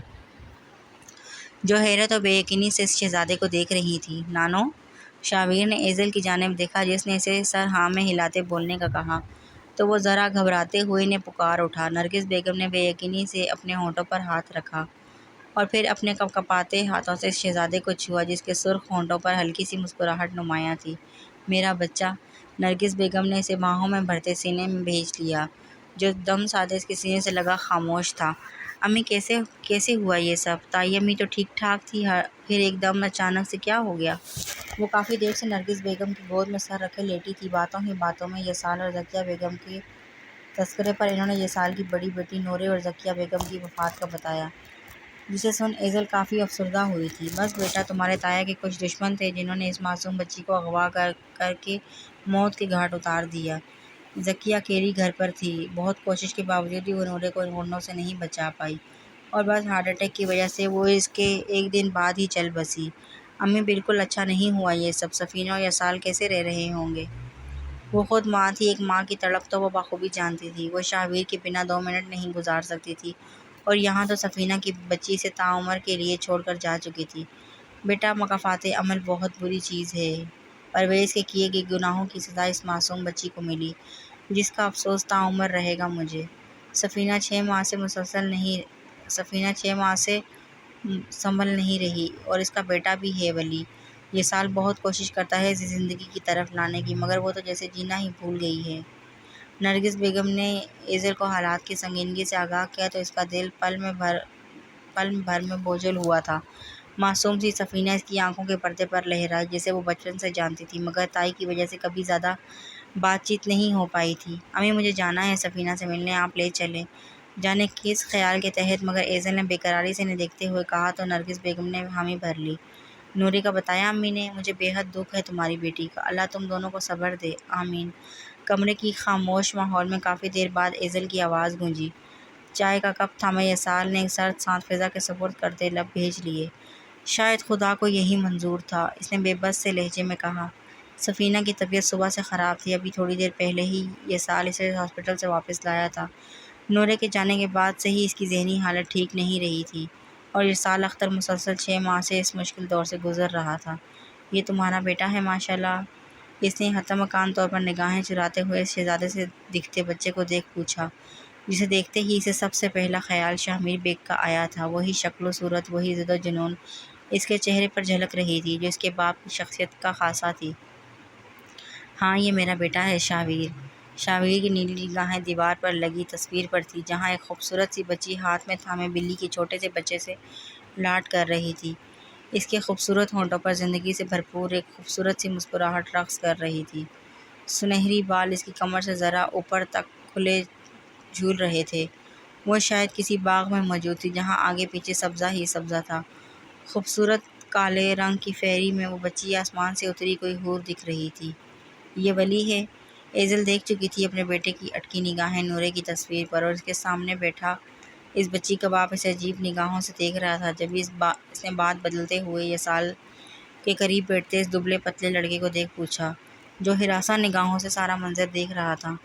Speaker 1: جو حیرت اور بے یقینی سے اس شہزادے کو دیکھ رہی تھی۔ نانو؟ شاویر نے ایزل کی جانب دیکھا جس نے اسے سر ہاں میں ہلاتے بولنے کا کہا، تو وہ ذرا گھبراتے ہوئے انہیں پکار اٹھا۔ نرگس بیگم نے بے یقینی سے اپنے ہونٹوں پر ہاتھ رکھا اور پھر اپنے کپکپاتے ہاتھوں سے اس شہزادے کو چھوا جس کے سرخ ہونٹوں پر ہلکی سی مسکراہٹ نمایاں تھی۔ میرا بچہ؟ نرگس بیگم نے اسے باہوں میں بھرتے سینے میں بھیج لیا، جو دم سادے اس کے سینے سے لگا خاموش تھا۔ امی کیسے ہوا یہ سب؟ تائی امی تو ٹھیک ٹھاک تھی، پھر ایک دم اچانک سے کیا ہو گیا؟ وہ کافی دیر سے نرگس بیگم کی گود میں سر رکھے لیٹی تھی۔ باتوں ہی باتوں میں یسال اور ذکیہ بیگم کے تذکرے پر انہوں نے یسال کی بڑی بیٹی نورے اور ذکیہ بیگم کی وفات کا بتایا، جسے سن ایزل کافی افسردہ ہوئی تھی۔ بس بیٹا، تمہارے تایا کے کچھ دشمن تھے جنہوں نے اس معصوم بچی کو اغوا کر کے موت کے گھاٹ اتار دیا۔ ذکیہ اکیلی گھر پر تھی، بہت کوشش کے باوجود بھی وہ نورے کو ان غنوں سے نہیں بچا پائی، اور بس ہارٹ اٹیک کی وجہ سے وہ اس کے ایک دن بعد ہی چل بسی۔ امی بالکل اچھا نہیں ہوا یہ سب۔ سفینہ اور یسال کیسے رہ رہے ہوں گے؟ وہ خود ماں تھی، ایک ماں کی تڑپ تو وہ بخوبی جانتی تھی۔ وہ شاویر کے بنا 2 منٹ نہیں گزار سکتی تھی، اور یہاں تو سفینہ کی بچی سے تعمر کے لیے چھوڑ کر جا چکی تھی۔ بیٹا، مکافات عمل بہت بری چیز ہے۔ پرویز کے کیے گئے گناہوں کی سزا اس معصوم بچی کو ملی، جس کا افسوس تعمر رہے گا مجھے۔ سفینہ 6 ماہ سے سنبھل نہیں رہی، اور اس کا بیٹا بھی ہے ولی۔ یہ سال بہت کوشش کرتا ہے اسے زندگی کی طرف لانے کی، مگر وہ تو جیسے جینا ہی بھول گئی ہے۔ نرگس بیگم نے ایزل کو حالات کی سنگینی سے آگاہ کیا تو اس کا دل پل بھر میں بوجھل ہوا تھا۔ معصوم سی سفینہ اس کی آنکھوں کے پردے پر لہرائی، جسے وہ بچپن سے جانتی تھی، مگر تائی کی وجہ سے کبھی زیادہ بات چیت نہیں ہو پائی تھی۔ امی، مجھے جانا ہے سفینہ سے ملنے، آپ لے چلیں۔ جانے کس خیال کے تحت مگر ایزل نے بے قراری سے انہیں دیکھتے ہوئے کہا تو نرگس بیگم نے حامی بھر لی۔ نورے کا بتایا امی نے، مجھے بے حد دکھ ہے تمہاری بیٹی کا، اللہ تم دونوں کو صبر دے، آمین۔ کمرے کی خاموش ماحول میں کافی دیر بعد ایزل کی آواز گونجی۔ چائے کا کپ تھامے یسال نے ایک سرد سانس فضا کے سپرد کرتے لب بھیج لیے۔ شاید خدا کو یہی منظور تھا، اس نے بے بس سے لہجے میں کہا۔ سفینہ کی طبیعت صبح سے خراب تھی، ابھی تھوڑی دیر پہلے ہی یسال اسے ہاسپٹل سے واپس لایا تھا۔ نورے کے جانے کے بعد سے ہی اس کی ذہنی حالت ٹھیک نہیں رہی تھی، اور ارسال اختر مسلسل 6 ماہ سے اس مشکل دور سے گزر رہا تھا۔ یہ تمہارا بیٹا ہے ماشاءاللہ؟ اس نے حتمکان طور پر نگاہیں چراتے ہوئے شہزادے سے دکھتے بچے کو دیکھ پوچھا، جسے دیکھتے ہی اسے سب سے پہلا خیال شاہ بیگ کا آیا تھا۔ وہی شکل و صورت، وہی ضد و جنون اس کے چہرے پر جھلک رہی تھی، جو اس کے باپ کی شخصیت کا خاصہ تھی۔ ہاں، یہ میرا بیٹا ہے شاہویر۔ شاہویر کی نیلی نگاہیں دیوار پر لگی تصویر پر تھی، جہاں ایک خوبصورت سی بچی ہاتھ میں تھامے بلی کے چھوٹے سے بچے سے لاڈ کر رہی تھی۔ اس کے خوبصورت ہونٹوں پر زندگی سے بھرپور ایک خوبصورت سی مسکراہٹ رقص کر رہی تھی۔ سنہری بال اس کی کمر سے ذرا اوپر تک کھلے جھول رہے تھے۔ وہ شاید کسی باغ میں موجود تھی، جہاں آگے پیچھے سبزہ ہی سبزہ تھا۔ خوبصورت کالے رنگ کی فیری میں وہ بچی آسمان سے اتری کوئی حور دکھ رہی تھی۔ یہ ولی ہے؟ ایزل دیکھ چکی تھی اپنے بیٹے کی اٹکی نگاہیں نورے کی تصویر پر، اور اس کے سامنے بیٹھا اس بچی کا باپ اسے عجیب نگاہوں سے دیکھ رہا تھا۔ جب اس نے بات بدلتے ہوئے یسال کے قریب بیٹھتے اس دبلے پتلے لڑکے کو دیکھ پوچھا، جو ہراساں نگاہوں سے سارا منظر دیکھ رہا تھا۔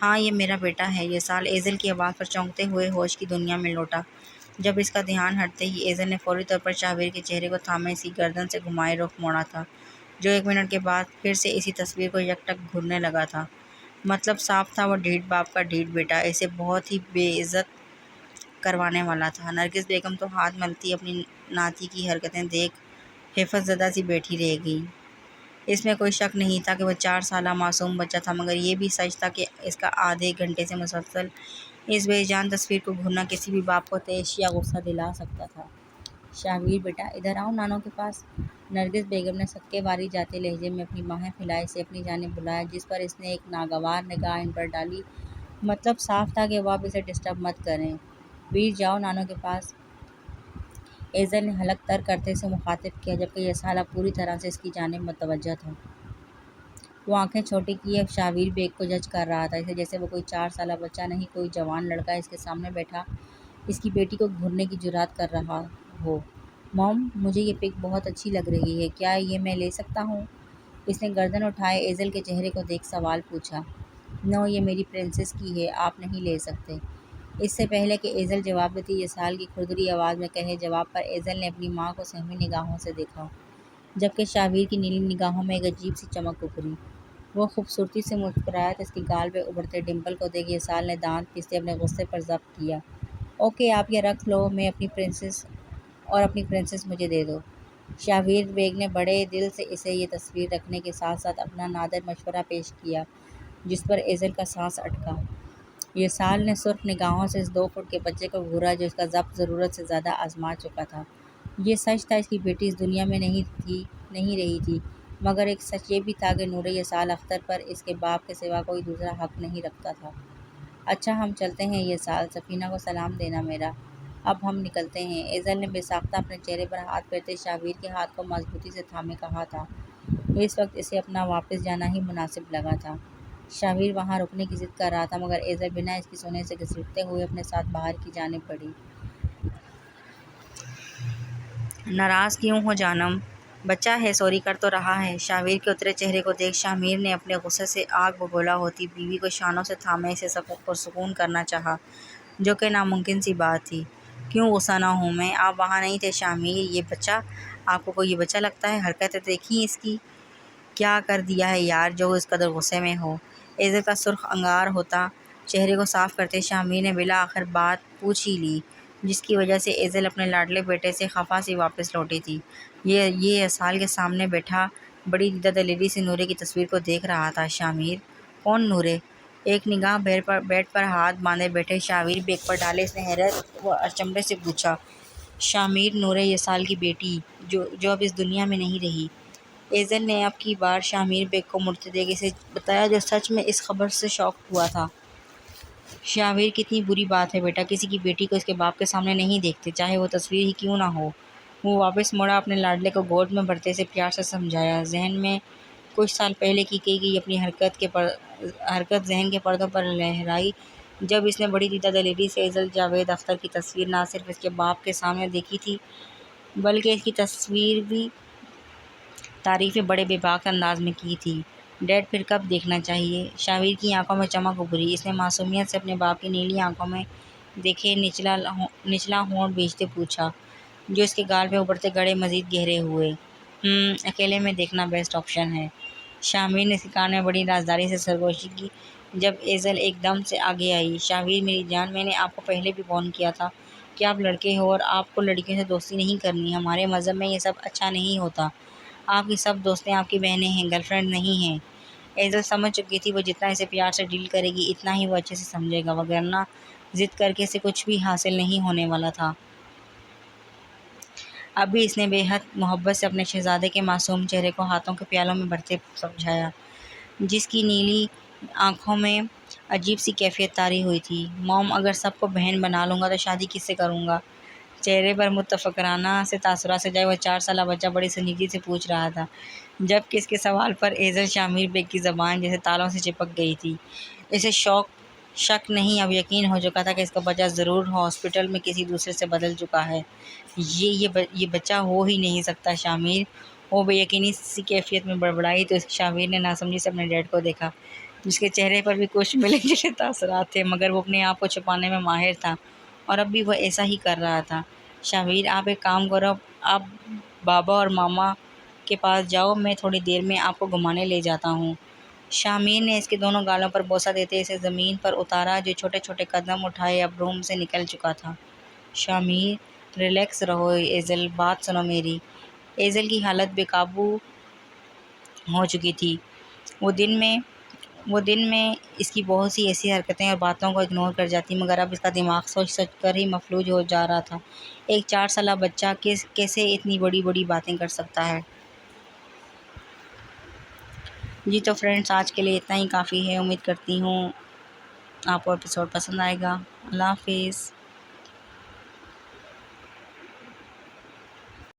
Speaker 1: ہاں، یہ میرا بیٹا ہے۔ یسال ایزل کی آواز پر چونکتے ہوئے ہوش کی دنیا میں لوٹا۔ جب اس کا دھیان ہٹتے ہی ایزل نے فوری طور پر شاہویر کے چہرے کو تھامے اسی گردن سے گھمائے رخ موڑا تھا، جو 1 منٹ کے بعد پھر سے اسی تصویر کو یک ٹک گھورنے لگا تھا۔ مطلب صاف تھا، وہ ڈھیٹ باپ کا ڈھیٹ بیٹا اسے بہت ہی بے عزت کروانے والا تھا۔ نرگس بیگم تو ہاتھ ملتی اپنی ناتی کی حرکتیں دیکھ حیفت زدہ سی بیٹھی رہ گئی۔ اس میں کوئی شک نہیں تھا کہ وہ 4 سالہ معصوم بچہ تھا، مگر یہ بھی سچ تھا کہ اس کا آدھے گھنٹے سے مسلسل اس بے جان تصویر کو گھورنا کسی بھی باپ کو طیش یا غصہ دلا سکتا تھا۔ شاہویر بیٹا، ادھر آؤ نانوں کے پاس۔ نرگس بیگم نے صدقے واری جاتے لہجے میں اپنی باہیں پھیلائے اسے اپنی جانب بلایا، جس پر اس نے ایک ناگوار نگاہ ان پر ڈالی۔ مطلب صاف تھا کہ وہ اب اسے ڈسٹرب مت کریں۔ ویر، جاؤ نانوں کے پاس۔ ایزل نے حلق تر کرتے اسے مخاطب کیا، جبکہ یسال اب پوری طرح سے اس کی جانب متوجہ تھا۔ وہ آنکھیں چھوٹی کیے اب شاہویر بیگ کو جج کر رہا تھا، اسے جیسے وہ کوئی 4 سالہ بچہ نہیں، کوئی جوان لڑکا اس کے سامنے بیٹھا اس کی بیٹی کو گھورنے کی جرات کر رہا ہو۔ موم، مجھے یہ پک بہت اچھی لگ رہی ہے، کیا یہ میں لے سکتا ہوں؟ اس نے گردن اٹھائے ایزل کے چہرے کو دیکھ سوال پوچھا۔ نو، یہ میری پرنسس کی ہے، آپ نہیں لے سکتے۔ اس سے پہلے کہ ایزل جواب دیتی، یسال کی کھردری آواز میں کہے جواب پر ایزل نے اپنی ماں کو سہمی نگاہوں سے دیکھا، جبکہ شاہویر کی نیلی نگاہوں میں ایک عجیب سی چمک ابھری۔ وہ خوبصورتی سے مسکرایا تو اس کی گال پہ ابھرتے ڈمپل کو دیکھ یسال نے دانت پیستے اپنے غصے پر ضبط کیا۔ اوکے، آپ یہ رکھ لو، میں اپنی پرنسس مجھے دے دو۔ شاہویر بیگ نے بڑے دل سے اسے یہ تصویر رکھنے کے ساتھ ساتھ اپنا نادر مشورہ پیش کیا، جس پر ایزل کا سانس اٹکا۔ یسال نے سرخ نگاہوں سے اس 2 فٹ کے بچے کو گھورا جو اس کا ضبط ضرورت سے زیادہ آزما چکا تھا۔ یہ سچ تھا اس کی بیٹی اس دنیا میں نہیں رہی تھی، مگر ایک سچ یہ بھی تھا کہ نورے یسال اختر پر اس کے باپ کے سوا کوئی دوسرا حق نہیں رکھتا تھا۔ اچھا، ہم چلتے ہیں یسال، سفینہ کو سلام دینا میرا۔ اب ہم نکلتے ہیں۔ ایزل نے بے ساختہ اپنے چہرے پر ہاتھ پھیرتے شاہویر کے ہاتھ کو مضبوطی سے تھامے کہا تھا۔ اس وقت اسے اپنا واپس جانا ہی مناسب لگا تھا۔ شاہویر وہاں رکنے کی ضد کر رہا تھا، مگر ایزل بنا اس کی سننے سے گھسیٹتے ہوئے اپنے ساتھ باہر کی جانب بڑھی۔ ناراض کیوں ہو جانم؟ بچہ ہے، سوری کر تو رہا ہے۔ شاہویر کے اترے چہرے کو دیکھ شاہمیر نے اپنے غصے سے آگ بگولا ہوتی بیوی کو شانوں سے تھامے اسے پرسکون کرنا چاہا، جو کہ ناممکن سی بات تھی۔ کیوں غصہ نہ ہوں میں؟ آپ وہاں نہیں تھے شامیر، یہ بچہ آپ کو کوئی یہ بچہ لگتا ہے؟ حرکتیں دیکھیں اس کی، کیا کر دیا ہے یار جو اس قدر غصے میں ہو؟ ایزل کا سرخ انگار ہوتا چہرے کو صاف کرتے شامیر نے بالآخر بات پوچھ ہی لی، جس کی وجہ سے ایزل اپنے لاڈلے بیٹے سے خفا سی واپس لوٹی تھی۔ یہ اسال کے سامنے بیٹھا بڑی دیدہ دلیری سے نورے کی تصویر کو دیکھ رہا تھا۔ شامیر، کون نورے؟ ایک نگاہ بیڈ پر ہاتھ باندھے بیٹھے شامیر بیگ پر ڈالے اس نے حیرت و اچنبھے سے پوچھا۔ شامیر، نورے یسال کی بیٹی جو اب اس دنیا میں نہیں رہی۔ ایزل نے اب کی بار شامیر بیگ کو مڑتے دیکھ اسے بتایا جو سچ میں اس خبر سے شاک ہوا تھا۔ شامیر، کتنی بری بات ہے بیٹا، کسی کی بیٹی کو اس کے باپ کے سامنے نہیں دیکھتے، چاہے وہ تصویر ہی کیوں نہ ہو۔ وہ واپس مڑا، اپنے لاڈلے کو گود میں بھرتے سے پیار سے سمجھایا۔ ذہن میں کچھ سال پہلے کی گئی اپنی حرکت ذہن کے پردوں پر لہرائی جب اس نے بڑی دیدہ دلیری سے ایزل جاوید اختر کی تصویر نہ صرف اس کے باپ کے سامنے دیکھی تھی بلکہ اس کی تصویر بھی تعریفیں بڑے بے باک انداز میں کی تھی۔ ڈیڈ، پھر کب دیکھنا چاہیے؟ شامیر کی آنکھوں میں چمک ابھری، اس نے معصومیت سے اپنے باپ کی نیلی آنکھوں میں دیکھے نچلا ہونٹ بھیجتے پوچھا، جو اس کے گال پہ ابھرتے گڑے مزید گہرے ہوئے۔ اکیلے میں دیکھنا بیسٹ آپشن ہے۔ شامیر نے اس کے کان میں بڑی رازداری سے سرگوشی کی جب ایزل ایک دم سے آگے آئی۔ شامیر، میری جان، میں نے آپ کو پہلے بھی وارن کیا تھا کہ آپ لڑکے ہو اور آپ کو لڑکیوں سے دوستی نہیں کرنی، ہمارے مذہب میں یہ سب اچھا نہیں ہوتا۔ آپ کی سب دوستیں آپ کی بہنیں ہیں، گرل فرینڈ نہیں ہیں۔ ایزل سمجھ چکی تھی وہ جتنا اسے پیار سے ڈیل کرے گی اتنا ہی وہ اچھے سے سمجھے گا، وگرنہ ضد کر کے اسے کچھ بھی حاصل نہیں ہونے والا تھا۔ اب بھی اس نے بے حد محبت سے اپنے شہزادے کے معصوم چہرے کو ہاتھوں کے پیالوں میں بھرتے سمجھایا، جس کی نیلی آنکھوں میں عجیب سی کیفیت طاری ہوئی تھی۔ موم، اگر سب کو بہن بنا لوں گا تو شادی کس سے کروں گا؟ چہرے پر متفکرانہ سے تاثرات سے جائے وہ 4 سالہ بچہ بڑی سنجیدگی سے پوچھ رہا تھا، جبکہ اس کے سوال پر ایزل شامیر بیگ کی زبان جیسے تالوں سے چپک گئی تھی۔ اسے شک نہیں، اب یقین ہو چکا تھا کہ اس کا بچہ ضرور ہاسپٹل میں کسی دوسرے سے بدل چکا ہے۔ یہ بچہ ہو ہی نہیں سکتا شامیر، وہ بے یقینی سی کیفیت میں بڑبڑائی تو شامیر نے ناسمجھی سے اپنے ڈیڈ کو دیکھا، جس کے چہرے پر بھی کچھ ملے جلے تاثرات تھے، مگر وہ اپنے آپ کو چھپانے میں ماہر تھا اور اب بھی وہ ایسا ہی کر رہا تھا۔ شامیر، آپ ایک کام کرو، آپ بابا اور ماما کے پاس جاؤ، میں تھوڑی دیر میں آپ کو گھمانے لے جاتا ہوں۔ شامیر نے اس کے دونوں گالوں پر بوسہ دیتے اسے زمین پر اتارا جو چھوٹے چھوٹے قدم اٹھائے اب روم سے نکل چکا تھا۔ شامیر، ریلیکس رہو ایزل، بات سنو میری۔ ایزل کی حالت بے قابو ہو چکی تھی۔ وہ دن میں اس کی بہت سی ایسی حرکتیں اور باتوں کو اگنور کر جاتی، مگر اب اس کا دماغ سوچ کر ہی مفلوج ہو جا رہا تھا۔ ایک 4 سالہ بچہ کیسے اتنی بڑی بڑی باتیں کر سکتا ہے؟ جی تو فرینڈز، آج کے لیے اتنا ہی کافی ہے۔ امید کرتی ہوں آپ کو ایپیسوڈ پسند آئے گا۔ اللہ حافظ۔